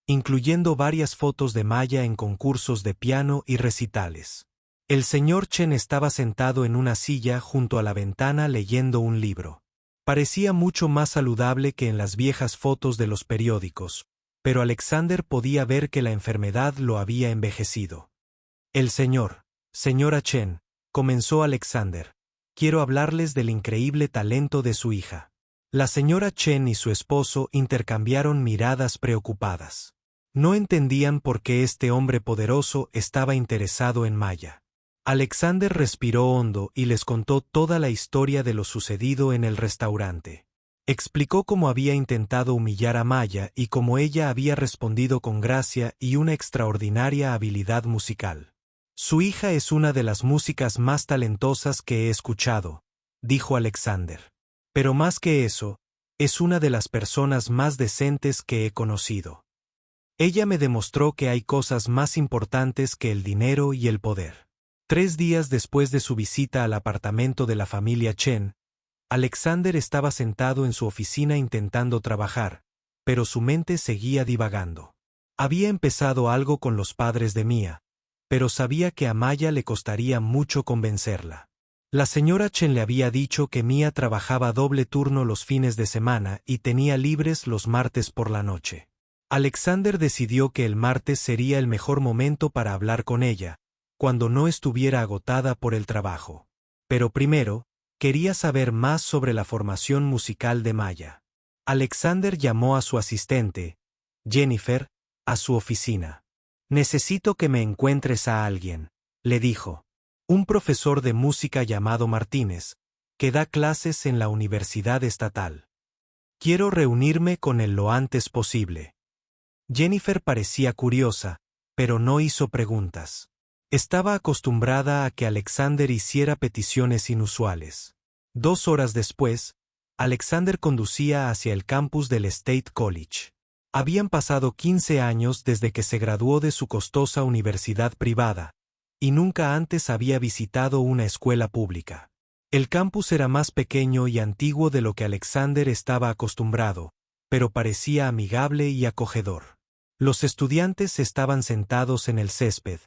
incluyendo varias fotos de Maya en concursos de piano y recitales. El señor Chen estaba sentado en una silla junto a la ventana leyendo un libro. Parecía mucho más saludable que en las viejas fotos de los periódicos, pero Alexander podía ver que la enfermedad lo había envejecido. Señora Chen, comenzó Alexander, quiero hablarles del increíble talento de su hija. La señora Chen y su esposo intercambiaron miradas preocupadas. No entendían por qué este hombre poderoso estaba interesado en Maya. Alexander respiró hondo y les contó toda la historia de lo sucedido en el restaurante. Explicó cómo había intentado humillar a Maya y cómo ella había respondido con gracia y una extraordinaria habilidad musical. Su hija es una de las músicas más talentosas que he escuchado, dijo Alexander. Pero más que eso, es una de las personas más decentes que he conocido. Ella me demostró que hay cosas más importantes que el dinero y el poder. 3 días después de su visita al apartamento de la familia Chen, Alexander estaba sentado en su oficina intentando trabajar, pero su mente seguía divagando. Había empezado algo con los padres de Mia, pero sabía que a Maya le costaría mucho convencerla. La señora Chen le había dicho que Mia trabajaba doble turno los fines de semana y tenía libres los martes por la noche. Alexander decidió que el martes sería el mejor momento para hablar con ella, cuando no estuviera agotada por el trabajo. Pero primero, quería saber más sobre la formación musical de Maya. Alexander llamó a su asistente, Jennifer, a su oficina. Necesito que me encuentres a alguien, le dijo. Un profesor de música llamado Martínez, que da clases en la Universidad Estatal. Quiero reunirme con él lo antes posible. Jennifer parecía curiosa, pero no hizo preguntas. Estaba acostumbrada a que Alexander hiciera peticiones inusuales. 2 horas después, Alexander conducía hacia el campus del State College. Habían pasado 15 años desde que se graduó de su costosa universidad privada, y nunca antes había visitado una escuela pública. El campus era más pequeño y antiguo de lo que Alexander estaba acostumbrado, pero parecía amigable y acogedor. Los estudiantes estaban sentados en el césped,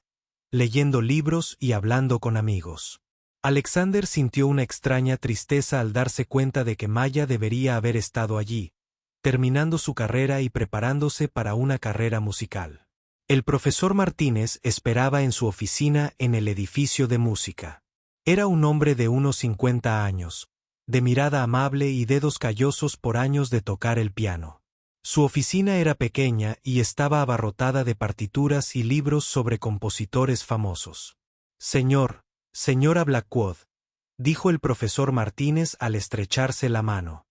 leyendo libros y hablando con amigos. Alexander sintió una extraña tristeza al darse cuenta de que Maya debería haber estado allí, terminando su carrera y preparándose para una carrera musical. El profesor Martínez esperaba en su oficina en el edificio de música. Era un hombre de unos 50 años, de mirada amable y dedos callosos por años de tocar el piano. Su oficina era pequeña y estaba abarrotada de partituras y libros sobre compositores famosos. Señora Blackwood, dijo el profesor Martínez al estrecharse la mano.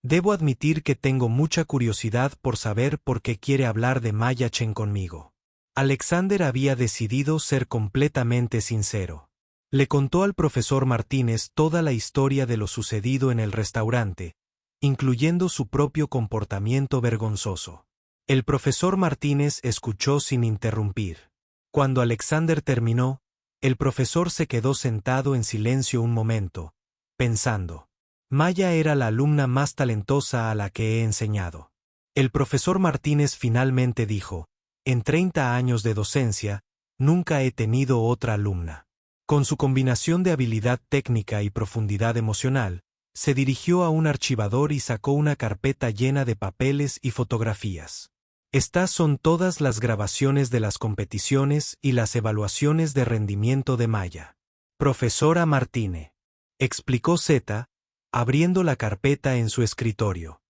Debo admitir que tengo mucha curiosidad por saber por qué quiere hablar de Maya Chen conmigo. Alexander había decidido ser completamente sincero. Le contó al profesor Martínez toda la historia de lo sucedido en el restaurante, incluyendo su propio comportamiento vergonzoso. El profesor Martínez escuchó sin interrumpir. Cuando Alexander terminó, el profesor se quedó sentado en silencio un momento, pensando. Maya era la alumna más talentosa a la que he enseñado. El profesor Martínez finalmente dijo, en 30 años de docencia, nunca he tenido otra alumna. Con su combinación de habilidad técnica y profundidad emocional, se dirigió a un archivador y sacó una carpeta llena de papeles y fotografías. Estas son todas las grabaciones de las competiciones y las evaluaciones de rendimiento de Maya. Profesora Martínez, explicó Zeta, abriendo la carpeta en su escritorio.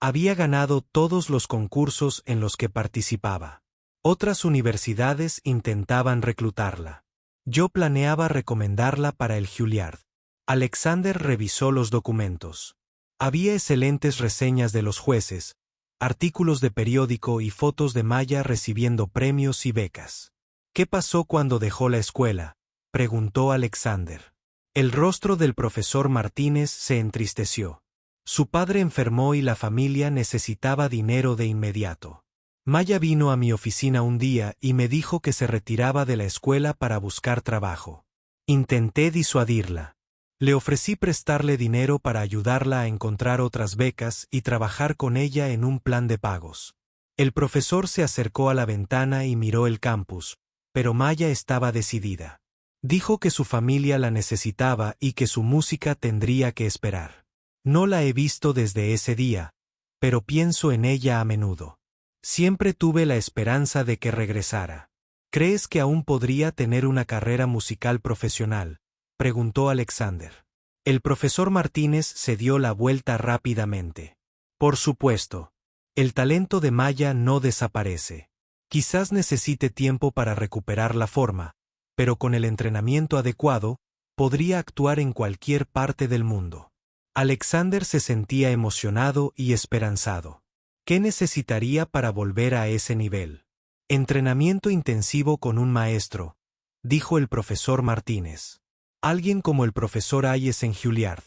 Había ganado todos los concursos en los que participaba. Otras universidades intentaban reclutarla. Yo planeaba recomendarla para el Juilliard. Alexander revisó los documentos. Había excelentes reseñas de los jueces, artículos de periódico y fotos de Maya recibiendo premios y becas. ¿Qué pasó cuando dejó la escuela?, preguntó Alexander. El rostro del profesor Martínez se entristeció. Su padre enfermó y la familia necesitaba dinero de inmediato. Maya vino a mi oficina un día y me dijo que se retiraba de la escuela para buscar trabajo. Intenté disuadirla. Le ofrecí prestarle dinero para ayudarla a encontrar otras becas y trabajar con ella en un plan de pagos. El profesor se acercó a la ventana y miró el campus, pero Maya estaba decidida. Dijo que su familia la necesitaba y que su música tendría que esperar. No la he visto desde ese día, pero pienso en ella a menudo. Siempre tuve la esperanza de que regresara. ¿Crees que aún podría tener una carrera musical profesional?, preguntó Alexander. El profesor Martínez se dio la vuelta rápidamente. Por supuesto. El talento de Maya no desaparece. Quizás necesite tiempo para recuperar la forma, pero con el entrenamiento adecuado, podría actuar en cualquier parte del mundo. Alexander se sentía emocionado y esperanzado. ¿Qué necesitaría para volver a ese nivel? Entrenamiento intensivo con un maestro, dijo el profesor Martínez. Alguien como el profesor Hayes en Juilliard.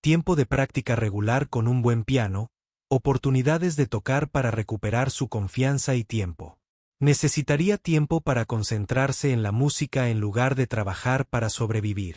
Tiempo de práctica regular con un buen piano, oportunidades de tocar para recuperar su confianza y tiempo. Necesitaría tiempo para concentrarse en la música en lugar de trabajar para sobrevivir.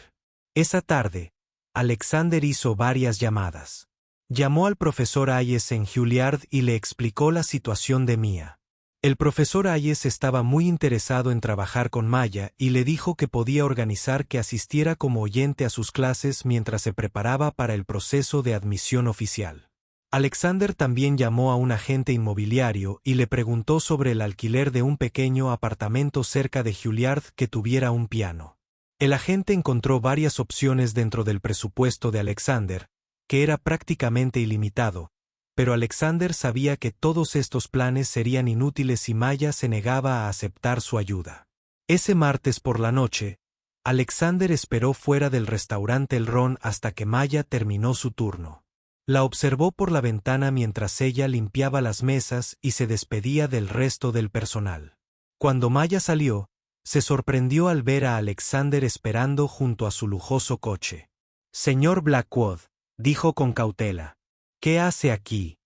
Esa tarde, Alexander hizo varias llamadas. Llamó al profesor Hayes en Juilliard y le explicó la situación de Mia. El profesor Hayes estaba muy interesado en trabajar con Maya y le dijo que podía organizar que asistiera como oyente a sus clases mientras se preparaba para el proceso de admisión oficial. Alexander también llamó a un agente inmobiliario y le preguntó sobre el alquiler de un pequeño apartamento cerca de Juilliard que tuviera un piano. El agente encontró varias opciones dentro del presupuesto de Alexander, que era prácticamente ilimitado, pero Alexander sabía que todos estos planes serían inútiles si Maya se negaba a aceptar su ayuda. Ese martes por la noche, Alexander esperó fuera del restaurante El Ron hasta que Maya terminó su turno. La observó por la ventana mientras ella limpiaba las mesas y se despedía del resto del personal. Cuando Maya salió, se sorprendió al ver a Alexander esperando junto a su lujoso coche. «Señor Blackwood», dijo con cautela. «¿Qué hace aquí?»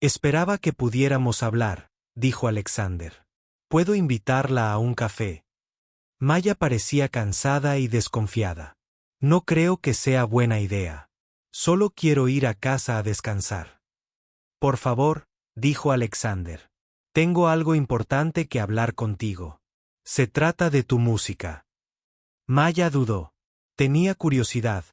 «Esperaba que pudiéramos hablar», dijo Alexander. «¿Puedo invitarla a un café?» Maya parecía cansada y desconfiada. «No creo que sea buena idea. Solo quiero ir a casa a descansar». «Por favor», dijo Alexander. «Tengo algo importante que hablar contigo. Se trata de tu música». Maya dudó. Tenía curiosidad,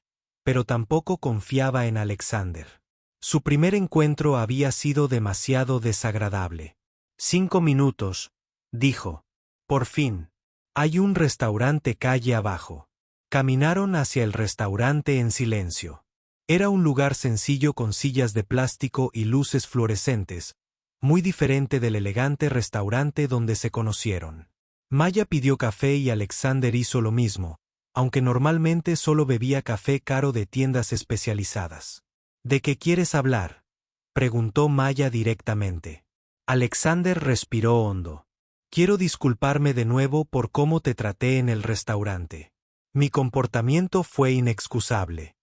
pero tampoco confiaba en Alexander. Su primer encuentro había sido demasiado desagradable. 5 minutos, dijo. Por fin. Hay un restaurante calle abajo. Caminaron hacia el restaurante en silencio. Era un lugar sencillo con sillas de plástico y luces fluorescentes, muy diferente del elegante restaurante donde se conocieron. Maya pidió café y Alexander hizo lo mismo, aunque normalmente solo bebía café caro de tiendas especializadas. ¿De qué quieres hablar?, preguntó Maya directamente. Alexander respiró hondo. Quiero disculparme de nuevo por cómo te traté en el restaurante. Mi comportamiento fue inexcusable.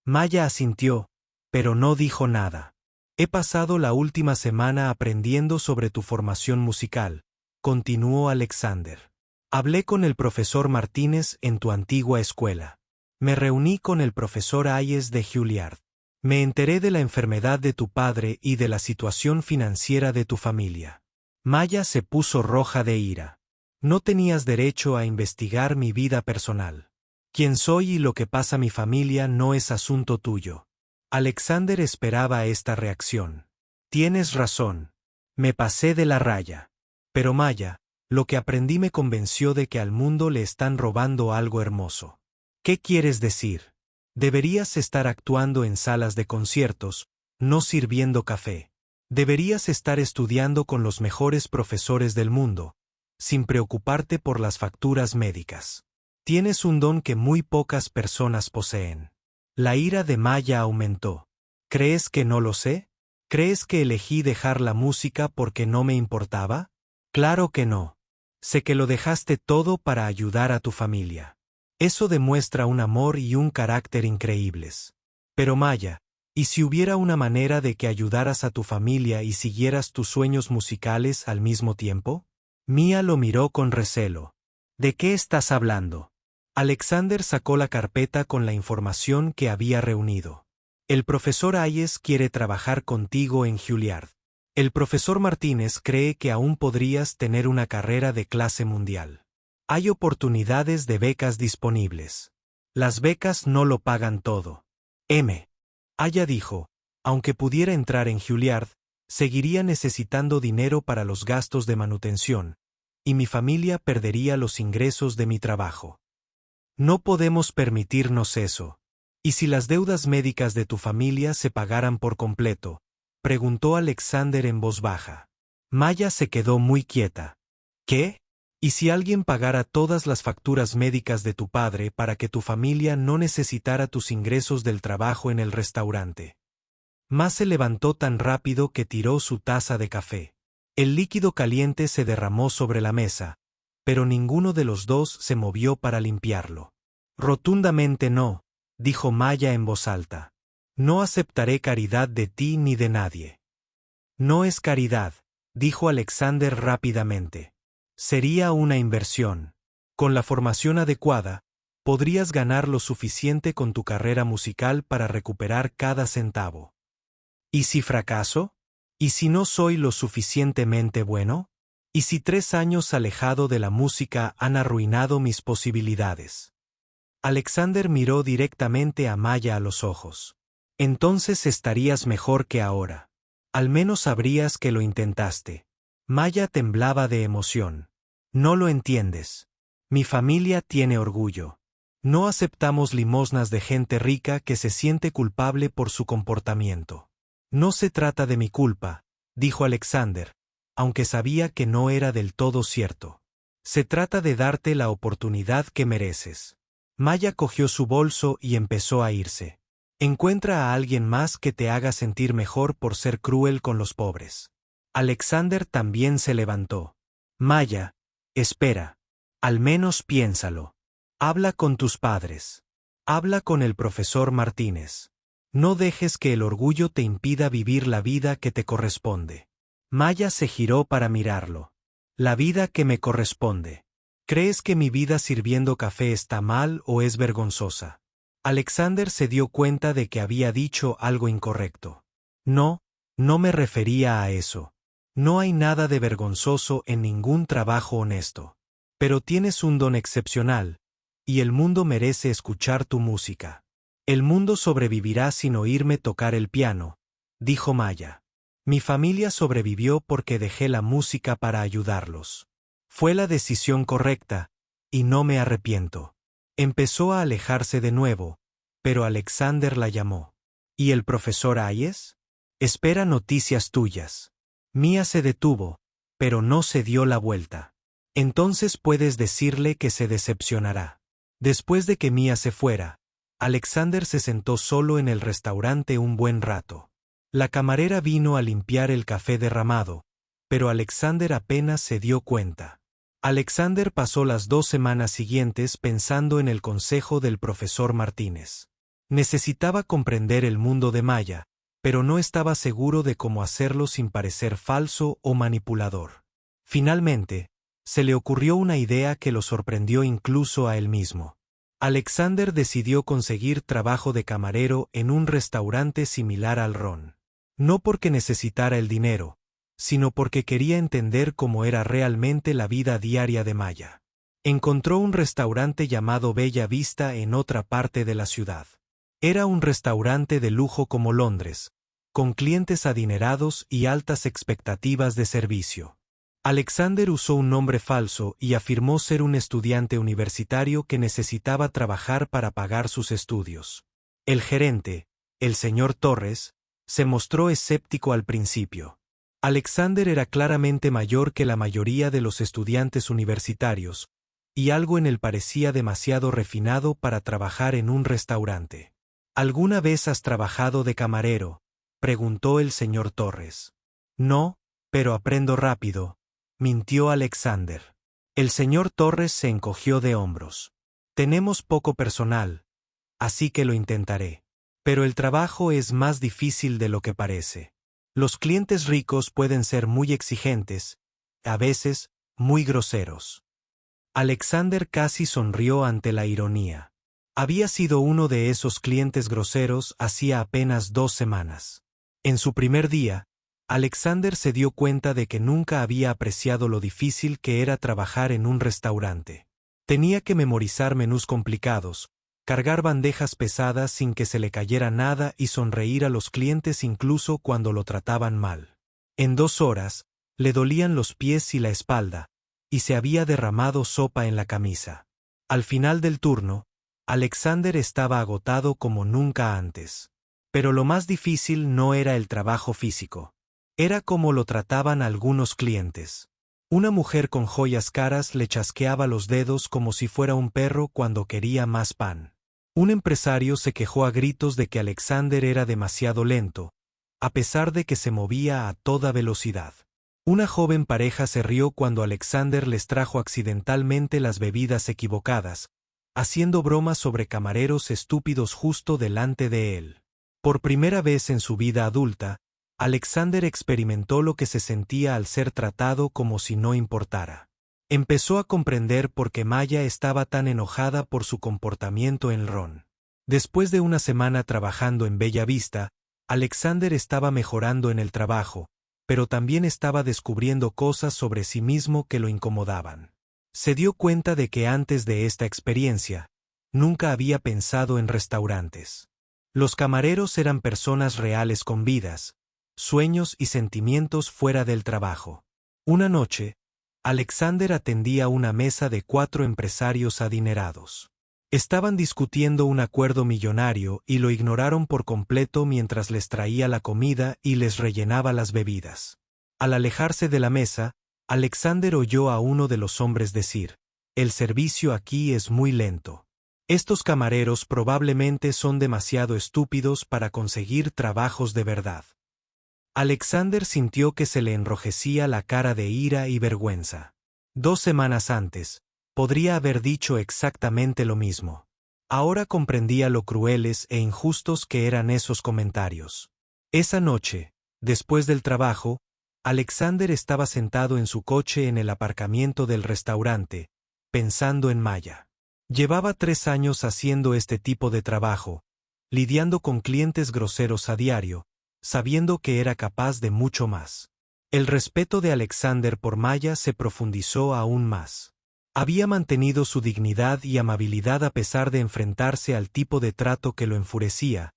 Maya asintió, pero no dijo nada. He pasado la última semana aprendiendo sobre tu formación musical, continuó Alexander. Hablé con el profesor Martínez en tu antigua escuela. Me reuní con el profesor Hayes de Juilliard. Me enteré de la enfermedad de tu padre y de la situación financiera de tu familia. Maya se puso roja de ira. No tenías derecho a investigar mi vida personal. Quién soy y lo que pasa a mi familia no es asunto tuyo. Alexander esperaba esta reacción. Tienes razón. Me pasé de la raya. Pero Maya, lo que aprendí me convenció de que al mundo le están robando algo hermoso. ¿Qué quieres decir? Deberías estar actuando en salas de conciertos, no sirviendo café. Deberías estar estudiando con los mejores profesores del mundo, sin preocuparte por las facturas médicas. Tienes un don que muy pocas personas poseen. La ira de Maya aumentó. ¿Crees que no lo sé? ¿Crees que elegí dejar la música porque no me importaba? Claro que no. Sé que lo dejaste todo para ayudar a tu familia. Eso demuestra un amor y un carácter increíbles. Pero Maya, ¿y si hubiera una manera de que ayudaras a tu familia y siguieras tus sueños musicales al mismo tiempo? Mia lo miró con recelo. ¿De qué estás hablando? Alexander sacó la carpeta con la información que había reunido. El profesor Hayes quiere trabajar contigo en Juilliard. El profesor Martínez cree que aún podrías tener una carrera de clase mundial. Hay oportunidades de becas disponibles. Las becas no lo pagan todo. Aya dijo, aunque pudiera entrar en Juilliard, seguiría necesitando dinero para los gastos de manutención, y mi familia perdería los ingresos de mi trabajo. No podemos permitirnos eso. ¿Y si las deudas médicas de tu familia se pagaran por completo? Preguntó Alexander en voz baja. Maya se quedó muy quieta. ¿Qué? ¿Y si alguien pagara todas las facturas médicas de tu padre para que tu familia no necesitara tus ingresos del trabajo en el restaurante? Ma se levantó tan rápido que tiró su taza de café. El líquido caliente se derramó sobre la mesa, pero ninguno de los dos se movió para limpiarlo. Rotundamente no, dijo Maya en voz alta. No aceptaré caridad de ti ni de nadie. No es caridad, dijo Alexander rápidamente. Sería una inversión. Con la formación adecuada, podrías ganar lo suficiente con tu carrera musical para recuperar cada centavo. ¿Y si fracaso? ¿Y si no soy lo suficientemente bueno? ¿Y si 3 años alejado de la música han arruinado mis posibilidades? Alexander miró directamente a Maya a los ojos. Entonces estarías mejor que ahora. Al menos sabrías que lo intentaste. Maya temblaba de emoción. No lo entiendes. Mi familia tiene orgullo. No aceptamos limosnas de gente rica que se siente culpable por su comportamiento. No se trata de mi culpa, dijo Alexander, aunque sabía que no era del todo cierto. Se trata de darte la oportunidad que mereces. Maya cogió su bolso y empezó a irse. Encuentra a alguien más que te haga sentir mejor por ser cruel con los pobres. Alexander también se levantó. Maya, espera. Al menos piénsalo. Habla con tus padres. Habla con el profesor Martínez. No dejes que el orgullo te impida vivir la vida que te corresponde. Maya se giró para mirarlo. La vida que me corresponde. ¿Crees que mi vida sirviendo café está mal o es vergonzosa? Alexander se dio cuenta de que había dicho algo incorrecto. No, no me refería a eso. No hay nada de vergonzoso en ningún trabajo honesto. Pero tienes un don excepcional, y el mundo merece escuchar tu música. El mundo sobrevivirá sin oírme tocar el piano, dijo Maya. Mi familia sobrevivió porque dejé la música para ayudarlos. Fue la decisión correcta, y no me arrepiento. Empezó a alejarse de nuevo, pero Alexander la llamó. ¿Y el profesor Hayes? Espera noticias tuyas. Mia se detuvo, pero no se dio la vuelta. Entonces puedes decirle que se decepcionará. Después de que Mia se fuera, Alexander se sentó solo en el restaurante un buen rato. La camarera vino a limpiar el café derramado, pero Alexander apenas se dio cuenta. Alexander pasó las 2 semanas siguientes pensando en el consejo del profesor Martínez. Necesitaba comprender el mundo de Maya, pero no estaba seguro de cómo hacerlo sin parecer falso o manipulador. Finalmente, se le ocurrió una idea que lo sorprendió incluso a él mismo. Alexander decidió conseguir trabajo de camarero en un restaurante similar al Ron. No porque necesitara el dinero, sino porque quería entender cómo era realmente la vida diaria de Maya. Encontró un restaurante llamado Bella Vista en otra parte de la ciudad. Era un restaurante de lujo como Londres, con clientes adinerados y altas expectativas de servicio. Alexander usó un nombre falso y afirmó ser un estudiante universitario que necesitaba trabajar para pagar sus estudios. El gerente, el señor Torres, Se mostró escéptico al principio. Alexander era claramente mayor que la mayoría de los estudiantes universitarios, y algo en él parecía demasiado refinado para trabajar en un restaurante. ¿Alguna vez has trabajado de camarero?, preguntó el señor Torres. No, pero aprendo rápido, mintió Alexander. El señor Torres se encogió de hombros. Tenemos poco personal, así que lo intentaré. Pero el trabajo es más difícil de lo que parece. Los clientes ricos pueden ser muy exigentes, a veces, muy groseros. Alexander casi sonrió ante la ironía. Había sido uno de esos clientes groseros hacía apenas 2 semanas. En su primer día, Alexander se dio cuenta de que nunca había apreciado lo difícil que era trabajar en un restaurante. Tenía que memorizar menús complicados, cargar bandejas pesadas sin que se le cayera nada y sonreír a los clientes incluso cuando lo trataban mal. En 2 horas, le dolían los pies y la espalda, y se había derramado sopa en la camisa. Al final del turno, Alexander estaba agotado como nunca antes. Pero lo más difícil no era el trabajo físico. Era como lo trataban algunos clientes. Una mujer con joyas caras le chasqueaba los dedos como si fuera un perro cuando quería más pan. Un empresario se quejó a gritos de que Alexander era demasiado lento, a pesar de que se movía a toda velocidad. Una joven pareja se rió cuando Alexander les trajo accidentalmente las bebidas equivocadas, haciendo bromas sobre camareros estúpidos justo delante de él. Por primera vez en su vida adulta, Alexander experimentó lo que se sentía al ser tratado como si no importara. Empezó a comprender por qué Maya estaba tan enojada por su comportamiento en Ron. Después de una semana trabajando en Bella Vista, Alexander estaba mejorando en el trabajo, pero también estaba descubriendo cosas sobre sí mismo que lo incomodaban. Se dio cuenta de que antes de esta experiencia, nunca había pensado en restaurantes. Los camareros eran personas reales con vidas, sueños y sentimientos fuera del trabajo. Una noche, Alexander atendía una mesa de 4 empresarios adinerados. Estaban discutiendo un acuerdo millonario y lo ignoraron por completo mientras les traía la comida y les rellenaba las bebidas. Al alejarse de la mesa, Alexander oyó a uno de los hombres decir: «El servicio aquí es muy lento. Estos camareros probablemente son demasiado estúpidos para conseguir trabajos de verdad». Alexander sintió que se le enrojecía la cara de ira y vergüenza. 2 semanas antes, podría haber dicho exactamente lo mismo. Ahora comprendía lo crueles e injustos que eran esos comentarios. Esa noche, después del trabajo, Alexander estaba sentado en su coche en el aparcamiento del restaurante, pensando en Maya. Llevaba 3 años haciendo este tipo de trabajo, lidiando con clientes groseros a diario, sabiendo que era capaz de mucho más. El respeto de Alexander por Maya se profundizó aún más. Había mantenido su dignidad y amabilidad a pesar de enfrentarse al tipo de trato que lo enfurecía,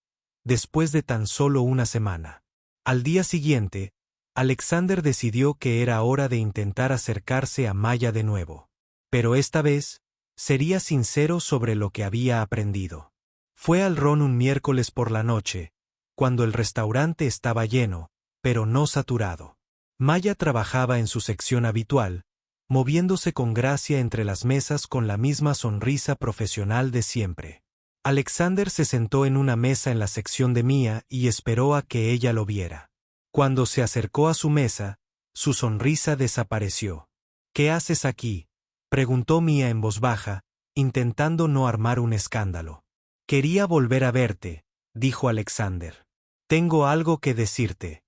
después de tan solo una semana. Al día siguiente, Alexander decidió que era hora de intentar acercarse a Maya de nuevo. Pero esta vez, sería sincero sobre lo que había aprendido. Fue al Ron un miércoles por la noche, cuando el restaurante estaba lleno, pero no saturado. Maya trabajaba en su sección habitual, moviéndose con gracia entre las mesas con la misma sonrisa profesional de siempre. Alexander se sentó en una mesa en la sección de Mia y esperó a que ella lo viera. Cuando se acercó a su mesa, su sonrisa desapareció. «¿Qué haces aquí?», preguntó Mia en voz baja, intentando no armar un escándalo. «Quería volver a verte», dijo Alexander. «Tengo algo que decirte».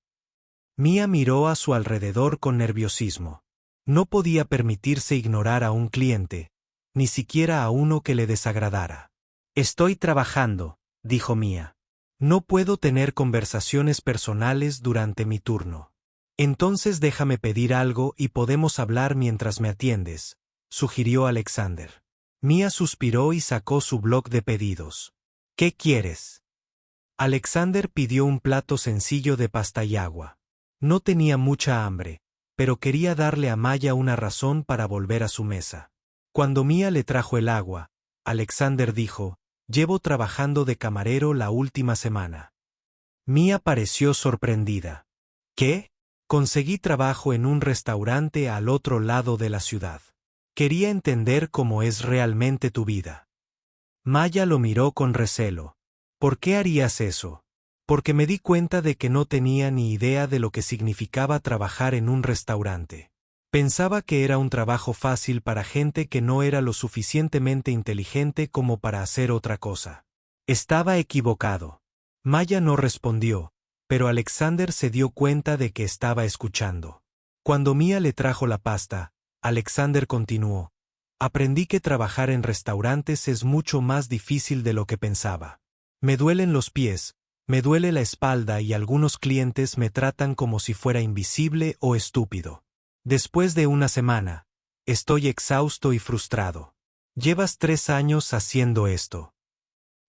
Mia miró a su alrededor con nerviosismo. No podía permitirse ignorar a un cliente, ni siquiera a uno que le desagradara. «Estoy trabajando», dijo Mia. «No puedo tener conversaciones personales durante mi turno». «Entonces déjame pedir algo y podemos hablar mientras me atiendes», sugirió Alexander. Mia suspiró y sacó su bloc de pedidos. «¿Qué quieres?». Alexander pidió un plato sencillo de pasta y agua. No tenía mucha hambre, pero quería darle a Maya una razón para volver a su mesa. Cuando Mia le trajo el agua, Alexander dijo: «Llevo trabajando de camarero la última semana. Mía pareció sorprendida. ¿Qué? Conseguí trabajo en un restaurante al otro lado de la ciudad. Quería entender cómo es realmente tu vida. Maya lo miró con recelo. ¿Por qué harías eso? Porque me di cuenta de que no tenía ni idea de lo que significaba trabajar en un restaurante. Pensaba que era un trabajo fácil para gente que no era lo suficientemente inteligente como para hacer otra cosa. Estaba equivocado. Maya no respondió, pero Alexander se dio cuenta de que estaba escuchando. Cuando Mía le trajo la pasta, Alexander continuó. Aprendí que trabajar en restaurantes es mucho más difícil de lo que pensaba. Me duelen los pies, me duele la espalda y algunos clientes me tratan como si fuera invisible o estúpido. Después de una semana, estoy exhausto y frustrado. Llevas 3 años haciendo esto.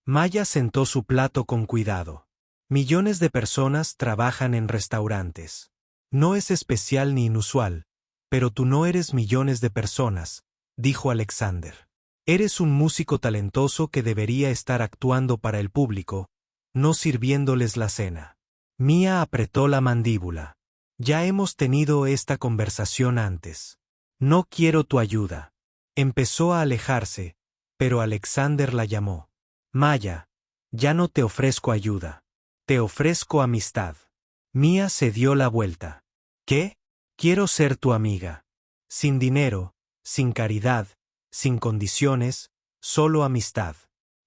Maya sentó su plato con cuidado. Millones de personas trabajan en restaurantes. No es especial ni inusual, pero tú no eres millones de personas, dijo Alexander. Eres un músico talentoso que debería estar actuando para el público, no sirviéndoles la cena. Mía apretó la mandíbula. Ya hemos tenido esta conversación antes. No quiero tu ayuda. Empezó a alejarse, pero Alexander la llamó. Maya, ya no te ofrezco ayuda. Te ofrezco amistad. Mía se dio la vuelta. ¿Qué? Quiero ser tu amiga. Sin dinero, sin caridad, sin condiciones, solo amistad.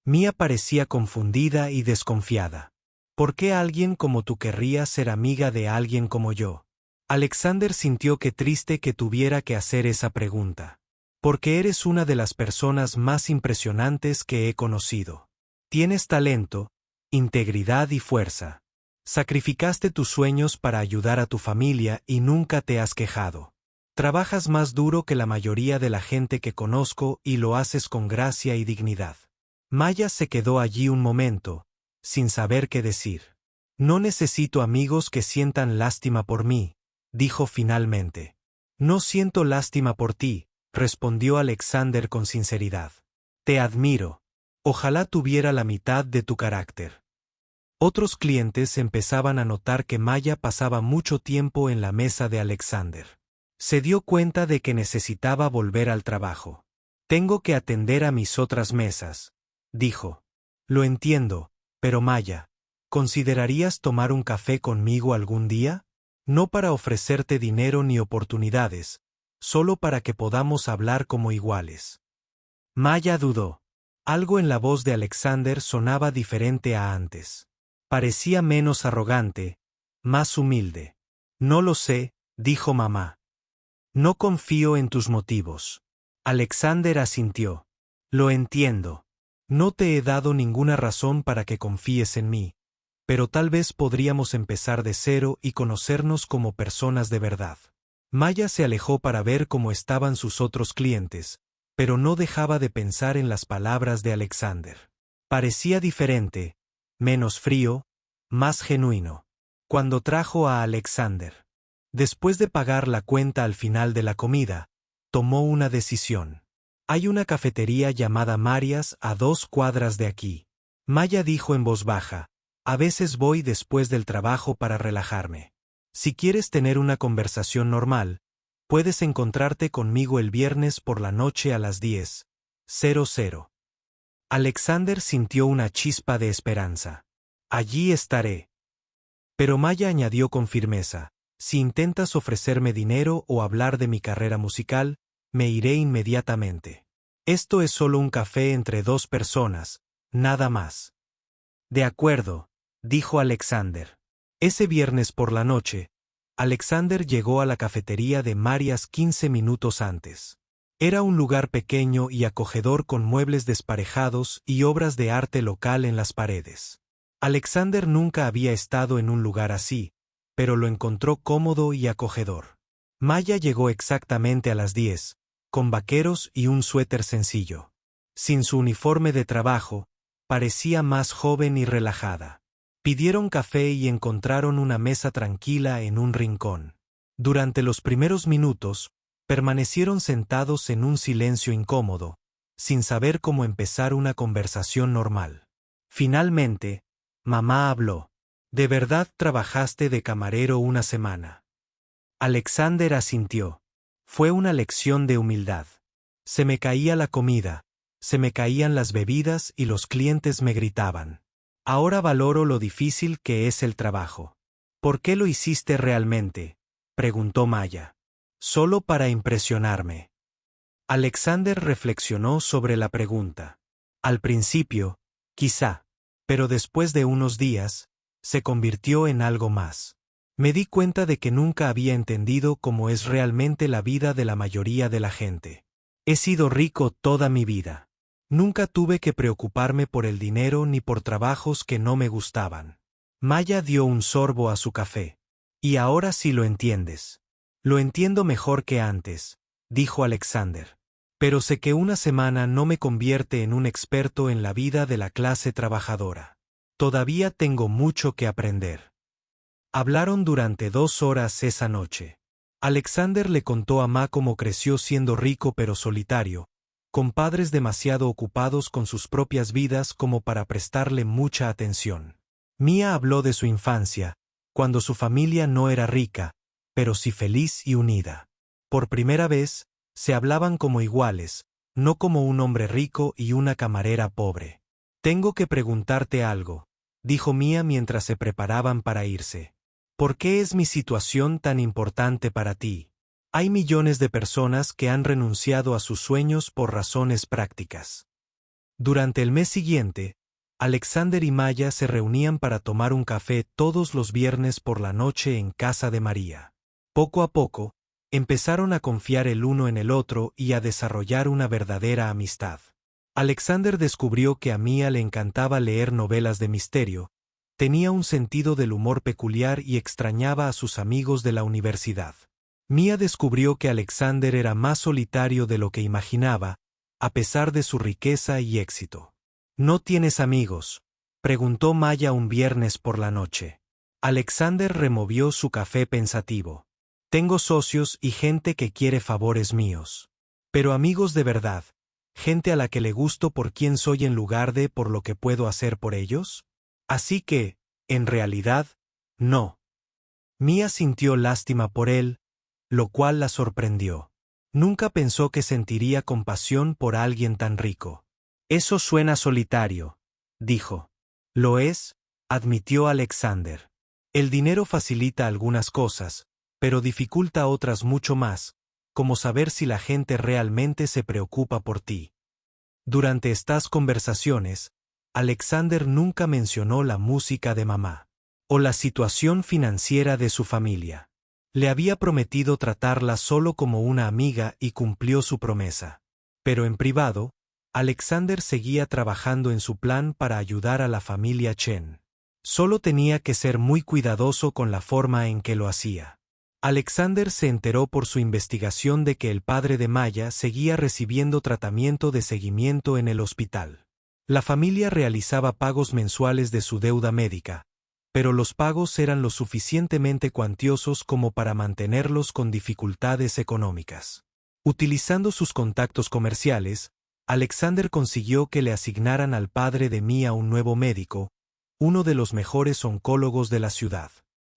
Mía parecía confundida y desconfiada. ¿Por qué alguien como tú querría ser amiga de alguien como yo? Alexander sintió que triste que tuviera que hacer esa pregunta. Porque eres una de las personas más impresionantes que he conocido. Tienes talento, integridad y fuerza. Sacrificaste tus sueños para ayudar a tu familia y nunca te has quejado. Trabajas más duro que la mayoría de la gente que conozco y lo haces con gracia y dignidad. Maya se quedó allí un momento, sin saber qué decir. No necesito amigos que sientan lástima por mí, dijo finalmente. No siento lástima por ti, respondió Alexander con sinceridad. Te admiro. Ojalá tuviera la mitad de tu carácter. Otros clientes empezaban a notar que Maya pasaba mucho tiempo en la mesa de Alexander. Se dio cuenta de que necesitaba volver al trabajo. Tengo que atender a mis otras mesas, dijo. Lo entiendo, pero Maya, ¿considerarías tomar un café conmigo algún día? No para ofrecerte dinero ni oportunidades, solo para que podamos hablar como iguales. Maya dudó. Algo en la voz de Alexander sonaba diferente a antes. Parecía menos arrogante, más humilde. No lo sé, dijo mamá. No confío en tus motivos. Alexander asintió. Lo entiendo. No te he dado ninguna razón para que confíes en mí, pero tal vez podríamos empezar de cero y conocernos como personas de verdad. Maya se alejó para ver cómo estaban sus otros clientes, pero no dejaba de pensar en las palabras de Alexander. Parecía diferente, menos frío, más genuino. Cuando trajo a Alexander. Después de pagar la cuenta al final de la comida, tomó una decisión. Hay una cafetería llamada Marias a 2 cuadras de aquí. Maya dijo en voz baja, a veces voy después del trabajo para relajarme. Si quieres tener una conversación normal, puedes encontrarte conmigo el viernes por la noche a las 10:00. Alexander sintió una chispa de esperanza. Allí estaré. Pero Maya añadió con firmeza, si intentas ofrecerme dinero o hablar de mi carrera musical, me iré inmediatamente. Esto es solo un café entre 2 personas, nada más. De acuerdo, dijo Alexander. Ese viernes por la noche, Alexander llegó a la cafetería de Marias 15 minutos antes. Era un lugar pequeño y acogedor con muebles desparejados y obras de arte local en las paredes. Alexander nunca había estado en un lugar así, pero lo encontró cómodo y acogedor. Maya llegó exactamente a las 10, con vaqueros y un suéter sencillo. Sin su uniforme de trabajo, parecía más joven y relajada. Pidieron café y encontraron una mesa tranquila en un rincón. Durante los primeros minutos, permanecieron sentados en un silencio incómodo, sin saber cómo empezar una conversación normal. Finalmente, mamá habló. ¿De verdad trabajaste de camarero una semana? Alexander asintió. Fue una lección de humildad. Se me caía la comida, se me caían las bebidas y los clientes me gritaban. Ahora valoro lo difícil que es el trabajo. ¿Por qué lo hiciste realmente?, preguntó Maya. Solo para impresionarme. Alexander reflexionó sobre la pregunta. Al principio, quizá, pero después de unos días, se convirtió en algo más. Me di cuenta de que nunca había entendido cómo es realmente la vida de la mayoría de la gente. He sido rico toda mi vida. Nunca tuve que preocuparme por el dinero ni por trabajos que no me gustaban. Maya dio un sorbo a su café. Y ahora sí lo entiendes. Lo entiendo mejor que antes, dijo Alexander. Pero sé que una semana no me convierte en un experto en la vida de la clase trabajadora. Todavía tengo mucho que aprender. Hablaron durante 2 horas esa noche. Alexander le contó a Ma cómo creció siendo rico pero solitario, con padres demasiado ocupados con sus propias vidas como para prestarle mucha atención. Mia habló de su infancia, cuando su familia no era rica, pero sí feliz y unida. Por primera vez, se hablaban como iguales, no como un hombre rico y una camarera pobre. Tengo que preguntarte algo, dijo Mia mientras se preparaban para irse. ¿Por qué es mi situación tan importante para ti? Hay millones de personas que han renunciado a sus sueños por razones prácticas. Durante el mes siguiente, Alexander y Maya se reunían para tomar un café todos los viernes por la noche en casa de María. Poco a poco, empezaron a confiar el uno en el otro y a desarrollar una verdadera amistad. Alexander descubrió que a Mia le encantaba leer novelas de misterio, tenía un sentido del humor peculiar y extrañaba a sus amigos de la universidad. Mia descubrió que Alexander era más solitario de lo que imaginaba, a pesar de su riqueza y éxito. ¿No tienes amigos?, preguntó Maya un viernes por la noche. Alexander removió su café pensativo. Tengo socios y gente que quiere favores míos. Pero amigos de verdad, gente a la que le gusto por quién soy en lugar de por lo que puedo hacer por ellos. Así que, en realidad, no. Mia sintió lástima por él, lo cual la sorprendió. Nunca pensó que sentiría compasión por alguien tan rico. Eso suena solitario, dijo. Lo es, admitió Alexander. El dinero facilita algunas cosas, pero dificulta otras mucho más, como saber si la gente realmente se preocupa por ti. Durante estas conversaciones, Alexander nunca mencionó la música de mamá, o la situación financiera de su familia. Le había prometido tratarla solo como una amiga y cumplió su promesa. Pero en privado, Alexander seguía trabajando en su plan para ayudar a la familia Chen. Solo tenía que ser muy cuidadoso con la forma en que lo hacía. Alexander se enteró por su investigación de que el padre de Maya seguía recibiendo tratamiento de seguimiento en el hospital. La familia realizaba pagos mensuales de su deuda médica, pero los pagos eran lo suficientemente cuantiosos como para mantenerlos con dificultades económicas. Utilizando sus contactos comerciales, Alexander consiguió que le asignaran al padre de Mia un nuevo médico, uno de los mejores oncólogos de la ciudad.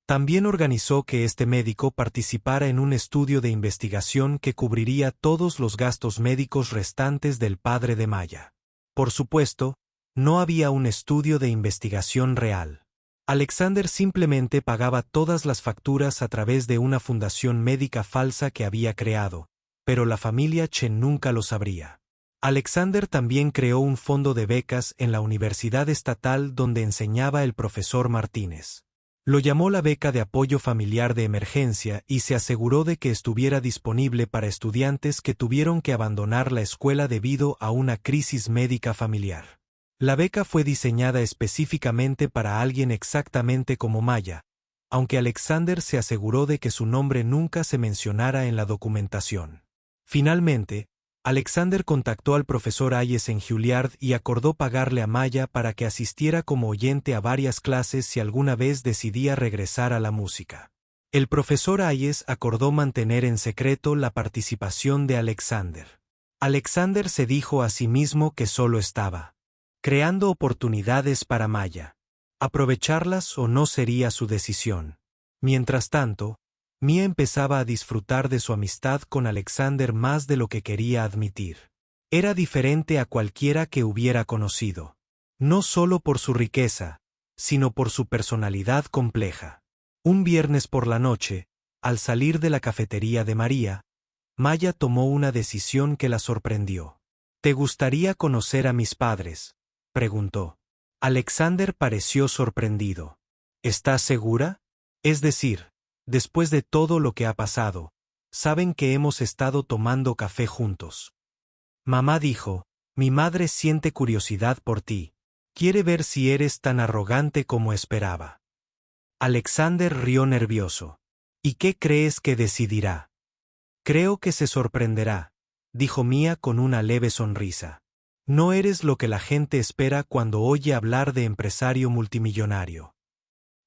También organizó que este médico participara en un estudio de investigación que cubriría todos los gastos médicos restantes del padre de Maya. Por supuesto, no había un estudio de investigación real. Alexander simplemente pagaba todas las facturas a través de una fundación médica falsa que había creado, pero la familia Chen nunca lo sabría. Alexander también creó un fondo de becas en la universidad estatal donde enseñaba el profesor Martínez. Lo llamó la beca de apoyo familiar de emergencia y se aseguró de que estuviera disponible para estudiantes que tuvieron que abandonar la escuela debido a una crisis médica familiar. La beca fue diseñada específicamente para alguien exactamente como Maya, aunque Alexander se aseguró de que su nombre nunca se mencionara en la documentación. Finalmente, Alexander contactó al profesor Hayes en Juilliard y acordó pagarle a Maya para que asistiera como oyente a varias clases si alguna vez decidía regresar a la música. El profesor Hayes acordó mantener en secreto la participación de Alexander. Alexander se dijo a sí mismo que solo estaba creando oportunidades para Maya. Aprovecharlas o no sería su decisión. Mientras tanto, Mia empezaba a disfrutar de su amistad con Alexander más de lo que quería admitir. Era diferente a cualquiera que hubiera conocido. No solo por su riqueza, sino por su personalidad compleja. Un viernes por la noche, al salir de la cafetería de María, Maya tomó una decisión que la sorprendió. ¿Te gustaría conocer a mis padres?, preguntó. Alexander pareció sorprendido. ¿Estás segura? Es decir, después de todo lo que ha pasado, saben que hemos estado tomando café juntos. Mamá dijo, mi madre siente curiosidad por ti. Quiere ver si eres tan arrogante como esperaba. Alexander rió nervioso. ¿Y qué crees que decidirá? Creo que se sorprenderá, dijo Mia con una leve sonrisa. No eres lo que la gente espera cuando oye hablar de empresario multimillonario.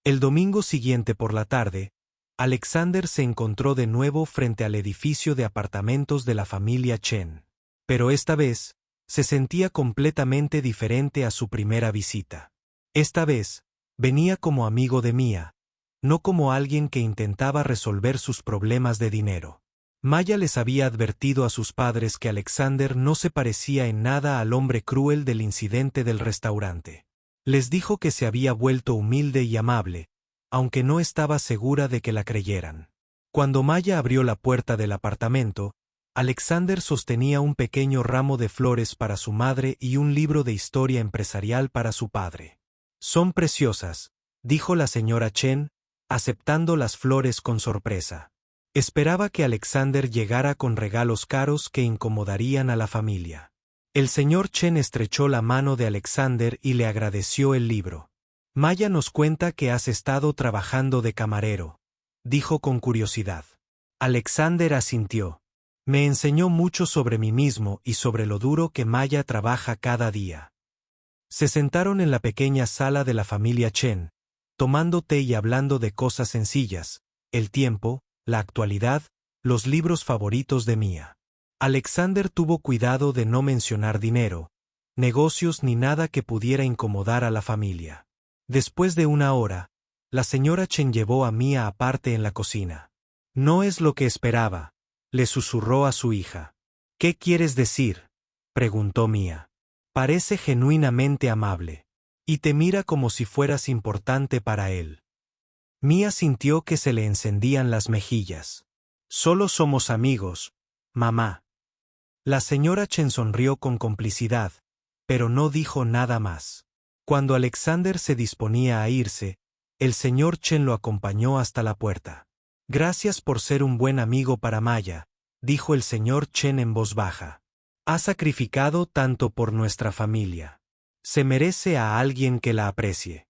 El domingo siguiente por la tarde, Alexander se encontró de nuevo frente al edificio de apartamentos de la familia Chen. Pero esta vez, se sentía completamente diferente a su primera visita. Esta vez, venía como amigo de Mia, no como alguien que intentaba resolver sus problemas de dinero. Maya les había advertido a sus padres que Alexander no se parecía en nada al hombre cruel del incidente del restaurante. Les dijo que se había vuelto humilde y amable, aunque no estaba segura de que la creyeran. Cuando Maya abrió la puerta del apartamento, Alexander sostenía un pequeño ramo de flores para su madre y un libro de historia empresarial para su padre. Son preciosas, dijo la señora Chen, aceptando las flores con sorpresa. Esperaba que Alexander llegara con regalos caros que incomodarían a la familia. El señor Chen estrechó la mano de Alexander y le agradeció el libro. Maya nos cuenta que has estado trabajando de camarero, dijo con curiosidad. Alexander asintió. Me enseñó mucho sobre mí mismo y sobre lo duro que Maya trabaja cada día. Se sentaron en la pequeña sala de la familia Chen, tomando té y hablando de cosas sencillas, el tiempo, la actualidad, los libros favoritos de Mia. Alexander tuvo cuidado de no mencionar dinero, negocios ni nada que pudiera incomodar a la familia. Después de una hora, la señora Chen llevó a Mia aparte en la cocina. No es lo que esperaba, le susurró a su hija. ¿Qué quieres decir?, preguntó Mia. Parece genuinamente amable. Y te mira como si fueras importante para él. Mia sintió que se le encendían las mejillas. Solo somos amigos, mamá. La señora Chen sonrió con complicidad, pero no dijo nada más. Cuando Alexander se disponía a irse, el señor Chen lo acompañó hasta la puerta. Gracias por ser un buen amigo para Maya, dijo el señor Chen en voz baja. Ha sacrificado tanto por nuestra familia. Se merece a alguien que la aprecie.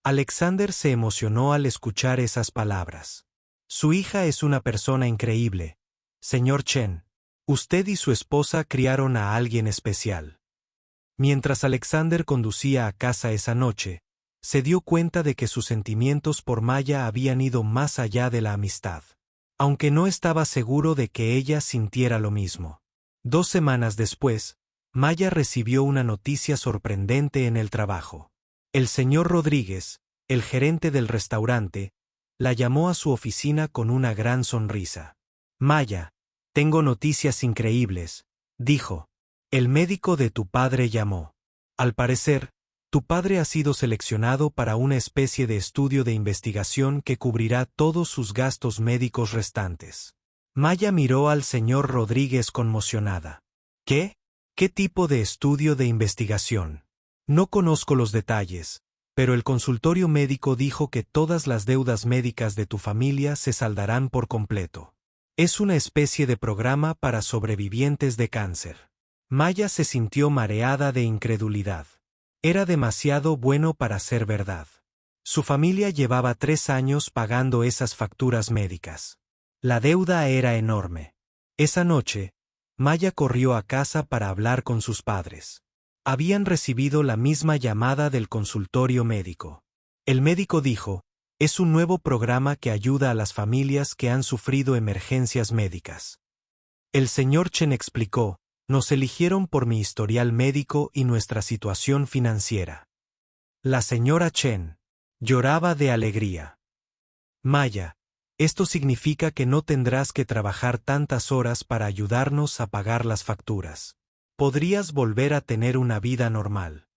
Alexander se emocionó al escuchar esas palabras. Su hija es una persona increíble. Señor Chen, usted y su esposa criaron a alguien especial. Mientras Alexander conducía a casa esa noche, se dio cuenta de que sus sentimientos por Maya habían ido más allá de la amistad. Aunque no estaba seguro de que ella sintiera lo mismo. 2 semanas después, Maya recibió una noticia sorprendente en el trabajo. El señor Rodríguez, el gerente del restaurante, la llamó a su oficina con una gran sonrisa. Maya, tengo noticias increíbles, dijo. El médico de tu padre llamó. Al parecer, tu padre ha sido seleccionado para una especie de estudio de investigación que cubrirá todos sus gastos médicos restantes. Maya miró al señor Rodríguez conmocionada. ¿Qué? ¿Qué tipo de estudio de investigación? No conozco los detalles, pero el consultorio médico dijo que todas las deudas médicas de tu familia se saldarán por completo. Es una especie de programa para sobrevivientes de cáncer. Maya se sintió mareada de incredulidad. Era demasiado bueno para ser verdad. Su familia llevaba 3 años pagando esas facturas médicas. La deuda era enorme. Esa noche, Maya corrió a casa para hablar con sus padres. Habían recibido la misma llamada del consultorio médico. El médico dijo, es un nuevo programa que ayuda a las familias que han sufrido emergencias médicas. El señor Chen explicó, nos eligieron por mi historial médico y nuestra situación financiera. La señora Chen lloraba de alegría. Maya, esto significa que no tendrás que trabajar tantas horas para ayudarnos a pagar las facturas. Podrías volver a tener una vida normal.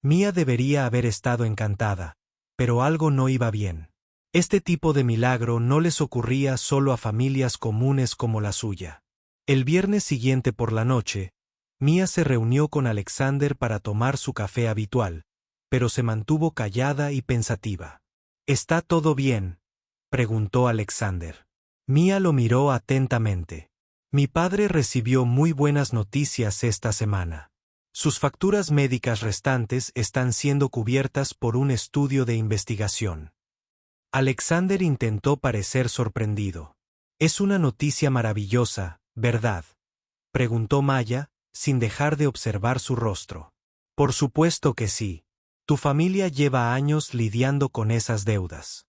Mia debería haber estado encantada, pero algo no iba bien. Este tipo de milagro no les ocurría solo a familias comunes como la suya. El viernes siguiente por la noche, Mia se reunió con Alexander para tomar su café habitual, pero se mantuvo callada y pensativa. ¿Está todo bien?, preguntó Alexander. Mia lo miró atentamente. Mi padre recibió muy buenas noticias esta semana. Sus facturas médicas restantes están siendo cubiertas por un estudio de investigación. Alexander intentó parecer sorprendido. Es una noticia maravillosa, ¿verdad?, preguntó Maya, sin dejar de observar su rostro. Por supuesto que sí. Tu familia lleva años lidiando con esas deudas.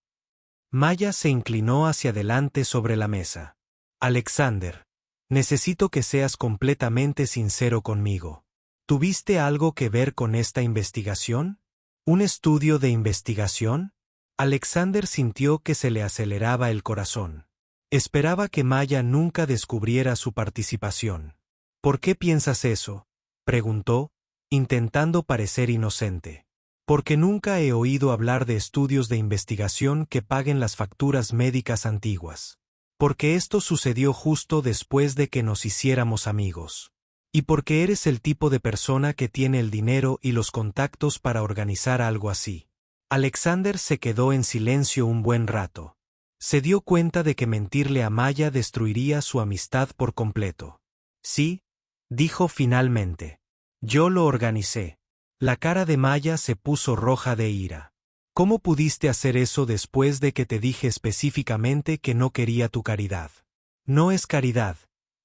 Maya se inclinó hacia adelante sobre la mesa. Alexander, necesito que seas completamente sincero conmigo. ¿Tuviste algo que ver con esta investigación? ¿Un estudio de investigación? Alexander sintió que se le aceleraba el corazón. Esperaba que Maya nunca descubriera su participación. ¿Por qué piensas eso?, preguntó, intentando parecer inocente. Porque nunca he oído hablar de estudios de investigación que paguen las facturas médicas antiguas. Porque esto sucedió justo después de que nos hiciéramos amigos. Y porque eres el tipo de persona que tiene el dinero y los contactos para organizar algo así. Alexander se quedó en silencio un buen rato. Se dio cuenta de que mentirle a Maya destruiría su amistad por completo. Sí, dijo finalmente. Yo lo organicé. La cara de Maya se puso roja de ira. ¿Cómo pudiste hacer eso después de que te dije específicamente que no quería tu caridad? No es caridad,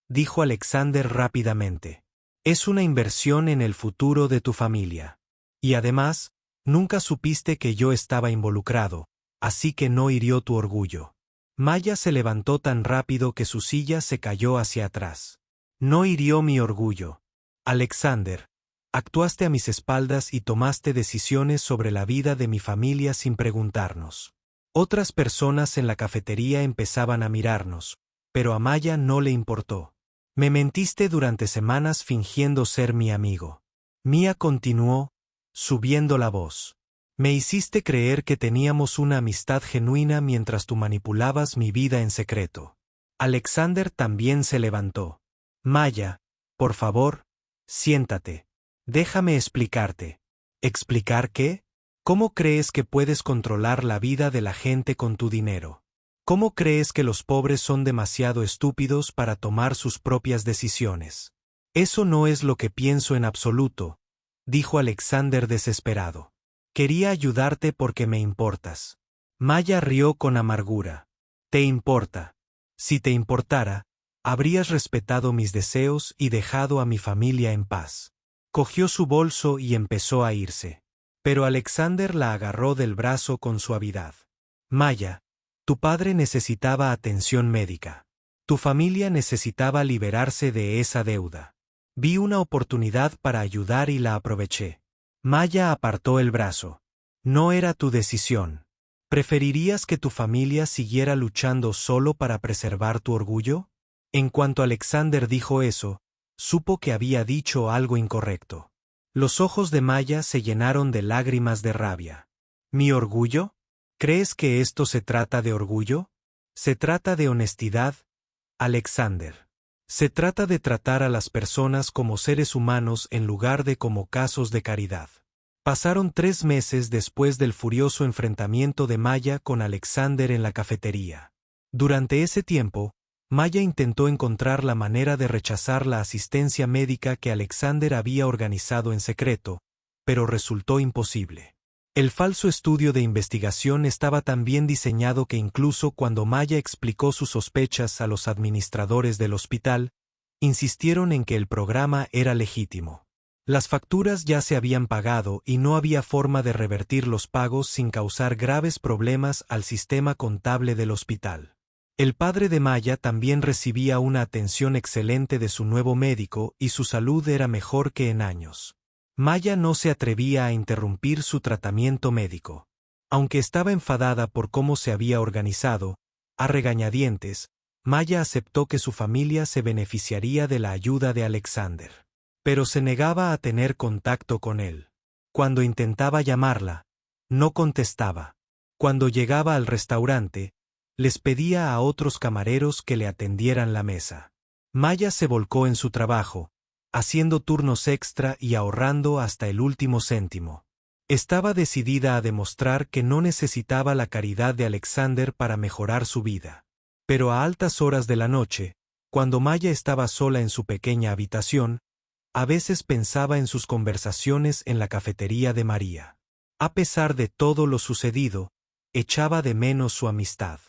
dijo Alexander rápidamente. Es una inversión en el futuro de tu familia. Y además, nunca supiste que yo estaba involucrado, así que no hirió tu orgullo. Maya se levantó tan rápido que su silla se cayó hacia atrás. No hirió mi orgullo. Alexander, actuaste a mis espaldas y tomaste decisiones sobre la vida de mi familia sin preguntarnos. Otras personas en la cafetería empezaban a mirarnos, pero a Maya no le importó. Me mentiste durante semanas fingiendo ser mi amigo. Mia continuó, subiendo la voz. Me hiciste creer que teníamos una amistad genuina mientras tú manipulabas mi vida en secreto. Alexander también se levantó. Maya, por favor, siéntate. Déjame explicarte. ¿Explicar qué? ¿Cómo crees que puedes controlar la vida de la gente con tu dinero? ¿Cómo crees que los pobres son demasiado estúpidos para tomar sus propias decisiones? Eso no es lo que pienso en absoluto, dijo Alexander desesperado. Quería ayudarte porque me importas. Maya rió con amargura. ¿Te importa? Si te importara, habrías respetado mis deseos y dejado a mi familia en paz. Cogió su bolso y empezó a irse. Pero Alexander la agarró del brazo con suavidad. Maya, tu padre necesitaba atención médica. Tu familia necesitaba liberarse de esa deuda. Vi una oportunidad para ayudar y la aproveché. Maya apartó el brazo. No era tu decisión. ¿Preferirías que tu familia siguiera luchando solo para preservar tu orgullo? En cuanto Alexander dijo eso, supo que había dicho algo incorrecto. Los ojos de Maya se llenaron de lágrimas de rabia. ¿Mi orgullo? ¿Crees que esto se trata de orgullo? Se trata de honestidad, Alexander. Se trata de tratar a las personas como seres humanos en lugar de como casos de caridad. Pasaron 3 meses después del furioso enfrentamiento de Maya con Alexander en la cafetería. Durante ese tiempo, Maya intentó encontrar la manera de rechazar la asistencia médica que Alexander había organizado en secreto, pero resultó imposible. El falso estudio de investigación estaba tan bien diseñado que incluso cuando Maya explicó sus sospechas a los administradores del hospital, insistieron en que el programa era legítimo. Las facturas ya se habían pagado y no había forma de revertir los pagos sin causar graves problemas al sistema contable del hospital. El padre de Maya también recibía una atención excelente de su nuevo médico y su salud era mejor que en años. Maya no se atrevía a interrumpir su tratamiento médico. Aunque estaba enfadada por cómo se había organizado, a regañadientes, Maya aceptó que su familia se beneficiaría de la ayuda de Alexander. Pero se negaba a tener contacto con él. Cuando intentaba llamarla, no contestaba. Cuando llegaba al restaurante, les pedía a otros camareros que le atendieran la mesa. Maya se volcó en su trabajo, haciendo turnos extra y ahorrando hasta el último céntimo. Estaba decidida a demostrar que no necesitaba la caridad de Alexander para mejorar su vida. Pero a altas horas de la noche, cuando Maya estaba sola en su pequeña habitación, a veces pensaba en sus conversaciones en la cafetería de María. A pesar de todo lo sucedido, echaba de menos su amistad.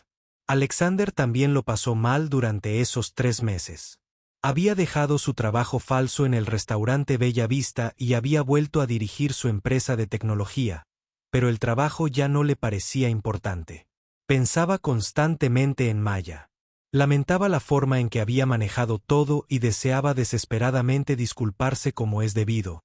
Alexander también lo pasó mal durante esos 3 meses. Había dejado su trabajo falso en el restaurante Bella Vista y había vuelto a dirigir su empresa de tecnología, pero el trabajo ya no le parecía importante. Pensaba constantemente en Maya. Lamentaba la forma en que había manejado todo y deseaba desesperadamente disculparse como es debido,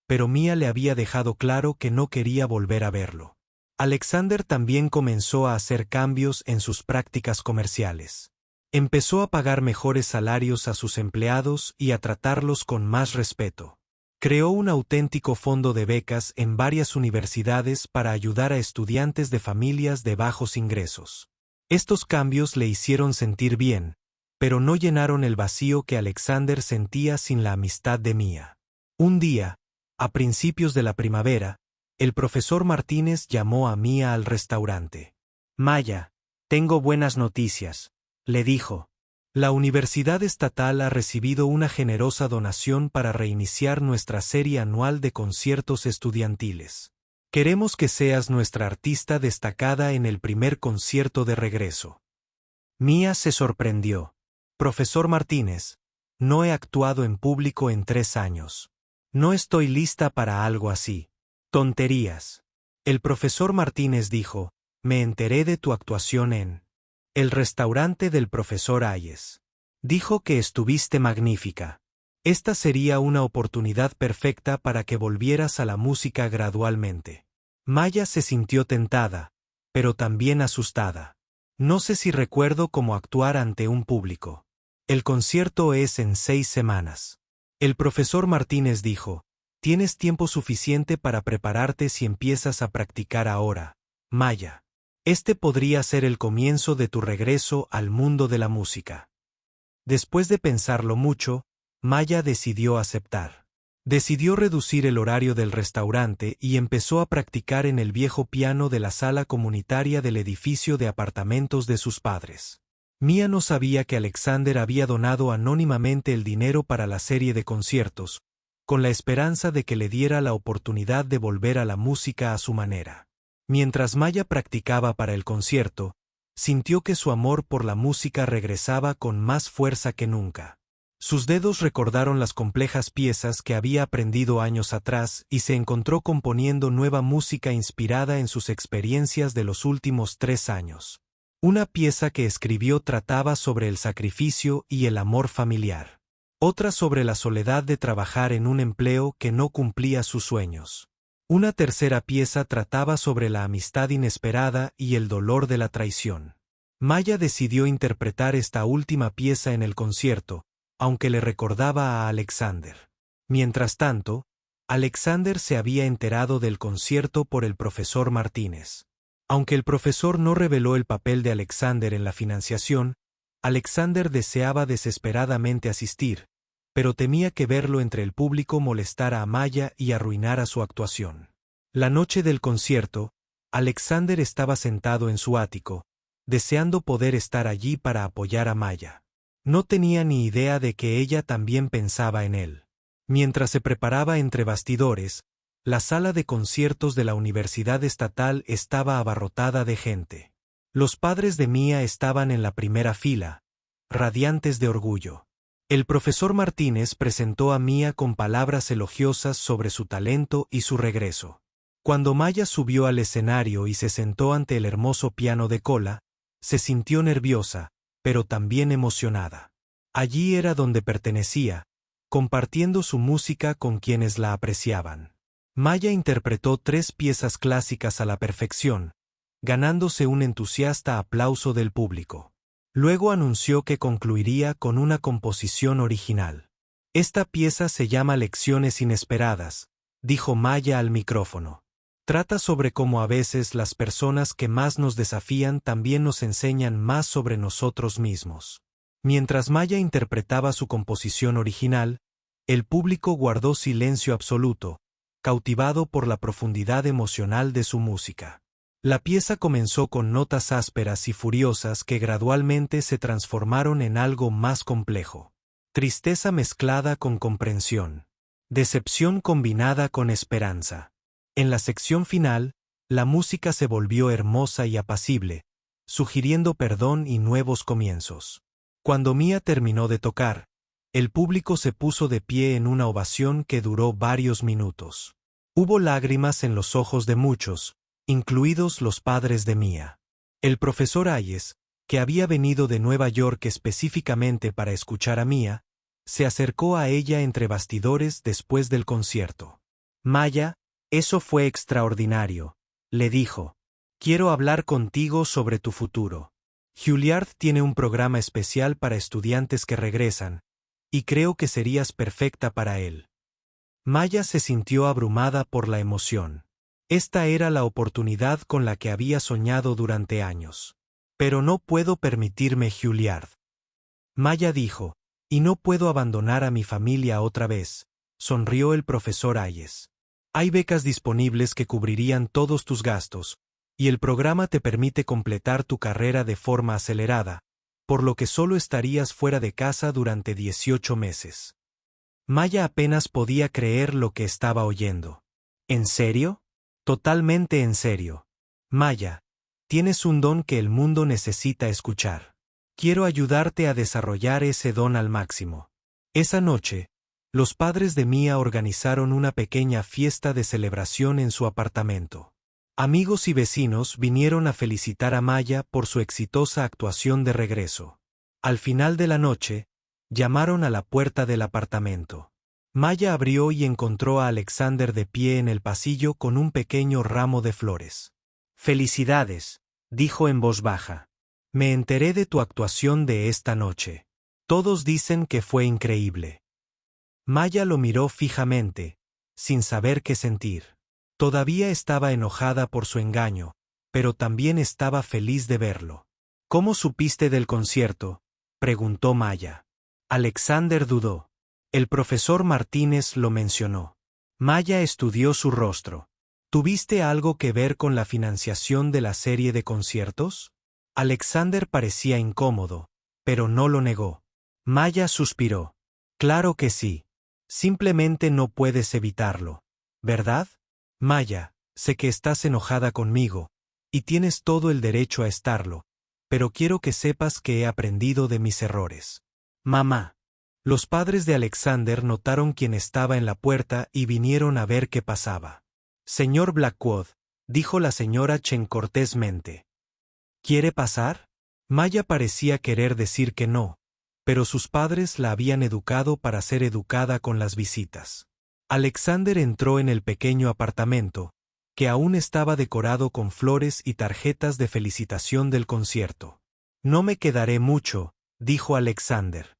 pero Mia le había dejado claro que no quería volver a verlo. Alexander también comenzó a hacer cambios en sus prácticas comerciales. Empezó a pagar mejores salarios a sus empleados y a tratarlos con más respeto. Creó un auténtico fondo de becas en varias universidades para ayudar a estudiantes de familias de bajos ingresos. Estos cambios le hicieron sentir bien, pero no llenaron el vacío que Alexander sentía sin la amistad de Mia. Un día, a principios de la primavera, el profesor Martínez llamó a Mia al restaurante. «Maya, tengo buenas noticias», le dijo. «La Universidad Estatal ha recibido una generosa donación para reiniciar nuestra serie anual de conciertos estudiantiles. Queremos que seas nuestra artista destacada en el primer concierto de regreso». Mia se sorprendió. «Profesor Martínez, no he actuado en público en 3 años. No estoy lista para algo así». «Tonterías». El profesor Martínez dijo, «Me enteré de tu actuación en el restaurante del profesor Hayes. Dijo que estuviste magnífica. Esta sería una oportunidad perfecta para que volvieras a la música gradualmente». Maya se sintió tentada, pero también asustada. «No sé si recuerdo cómo actuar ante un público. El concierto es en 6 semanas». El profesor Martínez dijo, «Tienes tiempo suficiente para prepararte si empiezas a practicar ahora, Maya. Este podría ser el comienzo de tu regreso al mundo de la música». Después de pensarlo mucho, Maya decidió aceptar. Decidió reducir el horario del restaurante y empezó a practicar en el viejo piano de la sala comunitaria del edificio de apartamentos de sus padres. Mia no sabía que Alexander había donado anónimamente el dinero para la serie de conciertos, con la esperanza de que le diera la oportunidad de volver a la música a su manera. Mientras Maya practicaba para el concierto, sintió que su amor por la música regresaba con más fuerza que nunca. Sus dedos recordaron las complejas piezas que había aprendido años atrás y se encontró componiendo nueva música inspirada en sus experiencias de los últimos 3 años. Una pieza que escribió trataba sobre el sacrificio y el amor familiar. Otra sobre la soledad de trabajar en un empleo que no cumplía sus sueños. Una tercera pieza trataba sobre la amistad inesperada y el dolor de la traición. Maya decidió interpretar esta última pieza en el concierto, aunque le recordaba a Alexander. Mientras tanto, Alexander se había enterado del concierto por el profesor Martínez. Aunque el profesor no reveló el papel de Alexander en la financiación, Alexander deseaba desesperadamente asistir, pero temía que verlo entre el público molestara a Maya y arruinara su actuación. La noche del concierto, Alexander estaba sentado en su ático, deseando poder estar allí para apoyar a Maya. No tenía ni idea de que ella también pensaba en él. Mientras se preparaba entre bastidores, la sala de conciertos de la Universidad Estatal estaba abarrotada de gente. Los padres de Mia estaban en la primera fila, radiantes de orgullo. El profesor Martínez presentó a Mia con palabras elogiosas sobre su talento y su regreso. Cuando Maya subió al escenario y se sentó ante el hermoso piano de cola, se sintió nerviosa, pero también emocionada. Allí era donde pertenecía, compartiendo su música con quienes la apreciaban. Maya interpretó 3 piezas clásicas a la perfección, ganándose un entusiasta aplauso del público. Luego anunció que concluiría con una composición original. Esta pieza se llama Lecciones Inesperadas, dijo Maya al micrófono. Trata sobre cómo a veces las personas que más nos desafían también nos enseñan más sobre nosotros mismos. Mientras Maya interpretaba su composición original, el público guardó silencio absoluto, cautivado por la profundidad emocional de su música. La pieza comenzó con notas ásperas y furiosas que gradualmente se transformaron en algo más complejo. Tristeza mezclada con comprensión. Decepción combinada con esperanza. En la sección final, la música se volvió hermosa y apacible, sugiriendo perdón y nuevos comienzos. Cuando Mia terminó de tocar, el público se puso de pie en una ovación que duró varios minutos. Hubo lágrimas en los ojos de muchos, incluidos los padres de Mia. El profesor Hayes, que había venido de Nueva York específicamente para escuchar a Mia, se acercó a ella entre bastidores después del concierto. Maya, eso fue extraordinario, le dijo. Quiero hablar contigo sobre tu futuro. Juilliard tiene un programa especial para estudiantes que regresan, y creo que serías perfecta para él. Maya se sintió abrumada por la emoción. Esta era la oportunidad con la que había soñado durante años. Pero no puedo permitirme Juilliard. Maya dijo, y no puedo abandonar a mi familia otra vez, sonrió el profesor Hayes. Hay becas disponibles que cubrirían todos tus gastos, y el programa te permite completar tu carrera de forma acelerada, por lo que solo estarías fuera de casa durante 18 meses. Maya apenas podía creer lo que estaba oyendo. ¿En serio? Totalmente en serio. Maya, tienes un don que el mundo necesita escuchar. Quiero ayudarte a desarrollar ese don al máximo. Esa noche, los padres de Mia organizaron una pequeña fiesta de celebración en su apartamento. Amigos y vecinos vinieron a felicitar a Maya por su exitosa actuación de regreso. Al final de la noche, llamaron a la puerta del apartamento. Maya abrió y encontró a Alexander de pie en el pasillo con un pequeño ramo de flores. «Felicidades», dijo en voz baja. «Me enteré de tu actuación de esta noche. Todos dicen que fue increíble». Maya lo miró fijamente, sin saber qué sentir. Todavía estaba enojada por su engaño, pero también estaba feliz de verlo. «¿Cómo supiste del concierto?», preguntó Maya. Alexander dudó. El profesor Martínez lo mencionó. Maya estudió su rostro. ¿Tuviste algo que ver con la financiación de la serie de conciertos? Alexander parecía incómodo, pero no lo negó. Maya suspiró. Claro que sí. Simplemente no puedes evitarlo. ¿Verdad? Maya, sé que estás enojada conmigo, y tienes todo el derecho a estarlo, pero quiero que sepas que he aprendido de mis errores. Mamá. Los padres de Alexander notaron quién estaba en la puerta y vinieron a ver qué pasaba. Señor Blackwood, dijo la señora Chen cortésmente. ¿Quiere pasar? Maya parecía querer decir que no, pero sus padres la habían educado para ser educada con las visitas. Alexander entró en el pequeño apartamento, que aún estaba decorado con flores y tarjetas de felicitación del concierto. No me quedaré mucho, dijo Alexander.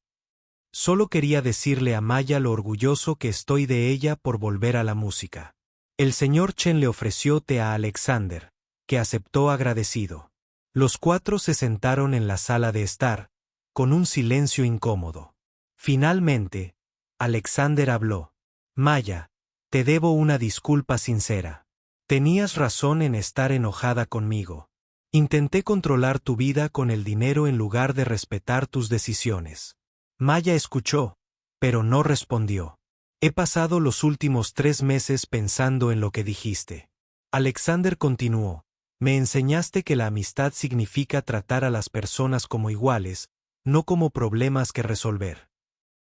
Solo quería decirle a Maya lo orgulloso que estoy de ella por volver a la música. El señor Chen le ofreció té a Alexander, que aceptó agradecido. Los 4 se sentaron en la sala de estar, con un silencio incómodo. Finalmente, Alexander habló. Maya, te debo una disculpa sincera. Tenías razón en estar enojada conmigo. Intenté controlar tu vida con el dinero en lugar de respetar tus decisiones. Maya escuchó, pero no respondió. He pasado los últimos 3 meses pensando en lo que dijiste. Alexander continuó. Me enseñaste que la amistad significa tratar a las personas como iguales, no como problemas que resolver.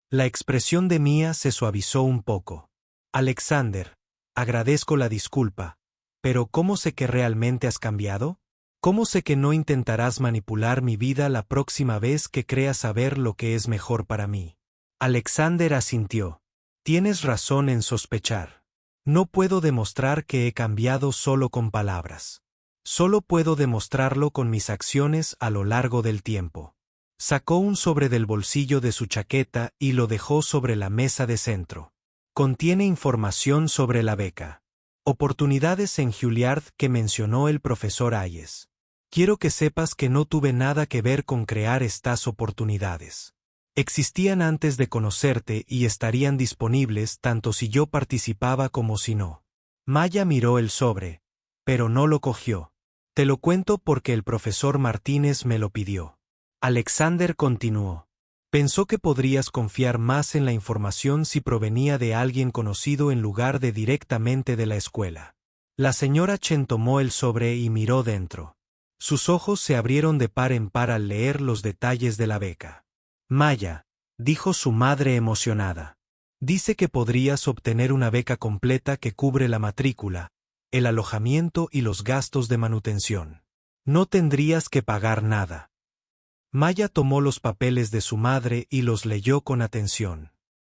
La expresión de Mia se suavizó un poco. Alexander, agradezco la disculpa, pero ¿cómo sé que realmente has cambiado? ¿Cómo sé que no intentarás manipular mi vida la próxima vez que creas saber lo que es mejor para mí? Alexander asintió. Tienes razón en sospechar. No puedo demostrar que he cambiado solo con palabras. Solo puedo demostrarlo con mis acciones a lo largo del tiempo. Sacó un sobre del bolsillo de su chaqueta y lo dejó sobre la mesa de centro. Contiene información sobre la beca. Oportunidades en Juilliard que mencionó el profesor Hayes. Quiero que sepas que no tuve nada que ver con crear estas oportunidades. Existían antes de conocerte y estarían disponibles tanto si yo participaba como si no. Maya miró el sobre, pero no lo cogió. Te lo cuento porque el profesor Martínez me lo pidió. Alexander continuó. Pensó que podrías confiar más en la información si provenía de alguien conocido en lugar de directamente de la escuela. La señora Chen tomó el sobre y miró dentro. Sus ojos se abrieron de par en par al leer los detalles de la beca. Maya, dijo su madre emocionada. Dice que podrías obtener una beca completa que cubre la matrícula, el alojamiento y los gastos de manutención. No tendrías que pagar nada. Maya tomó los papeles de su madre y los leyó con atención.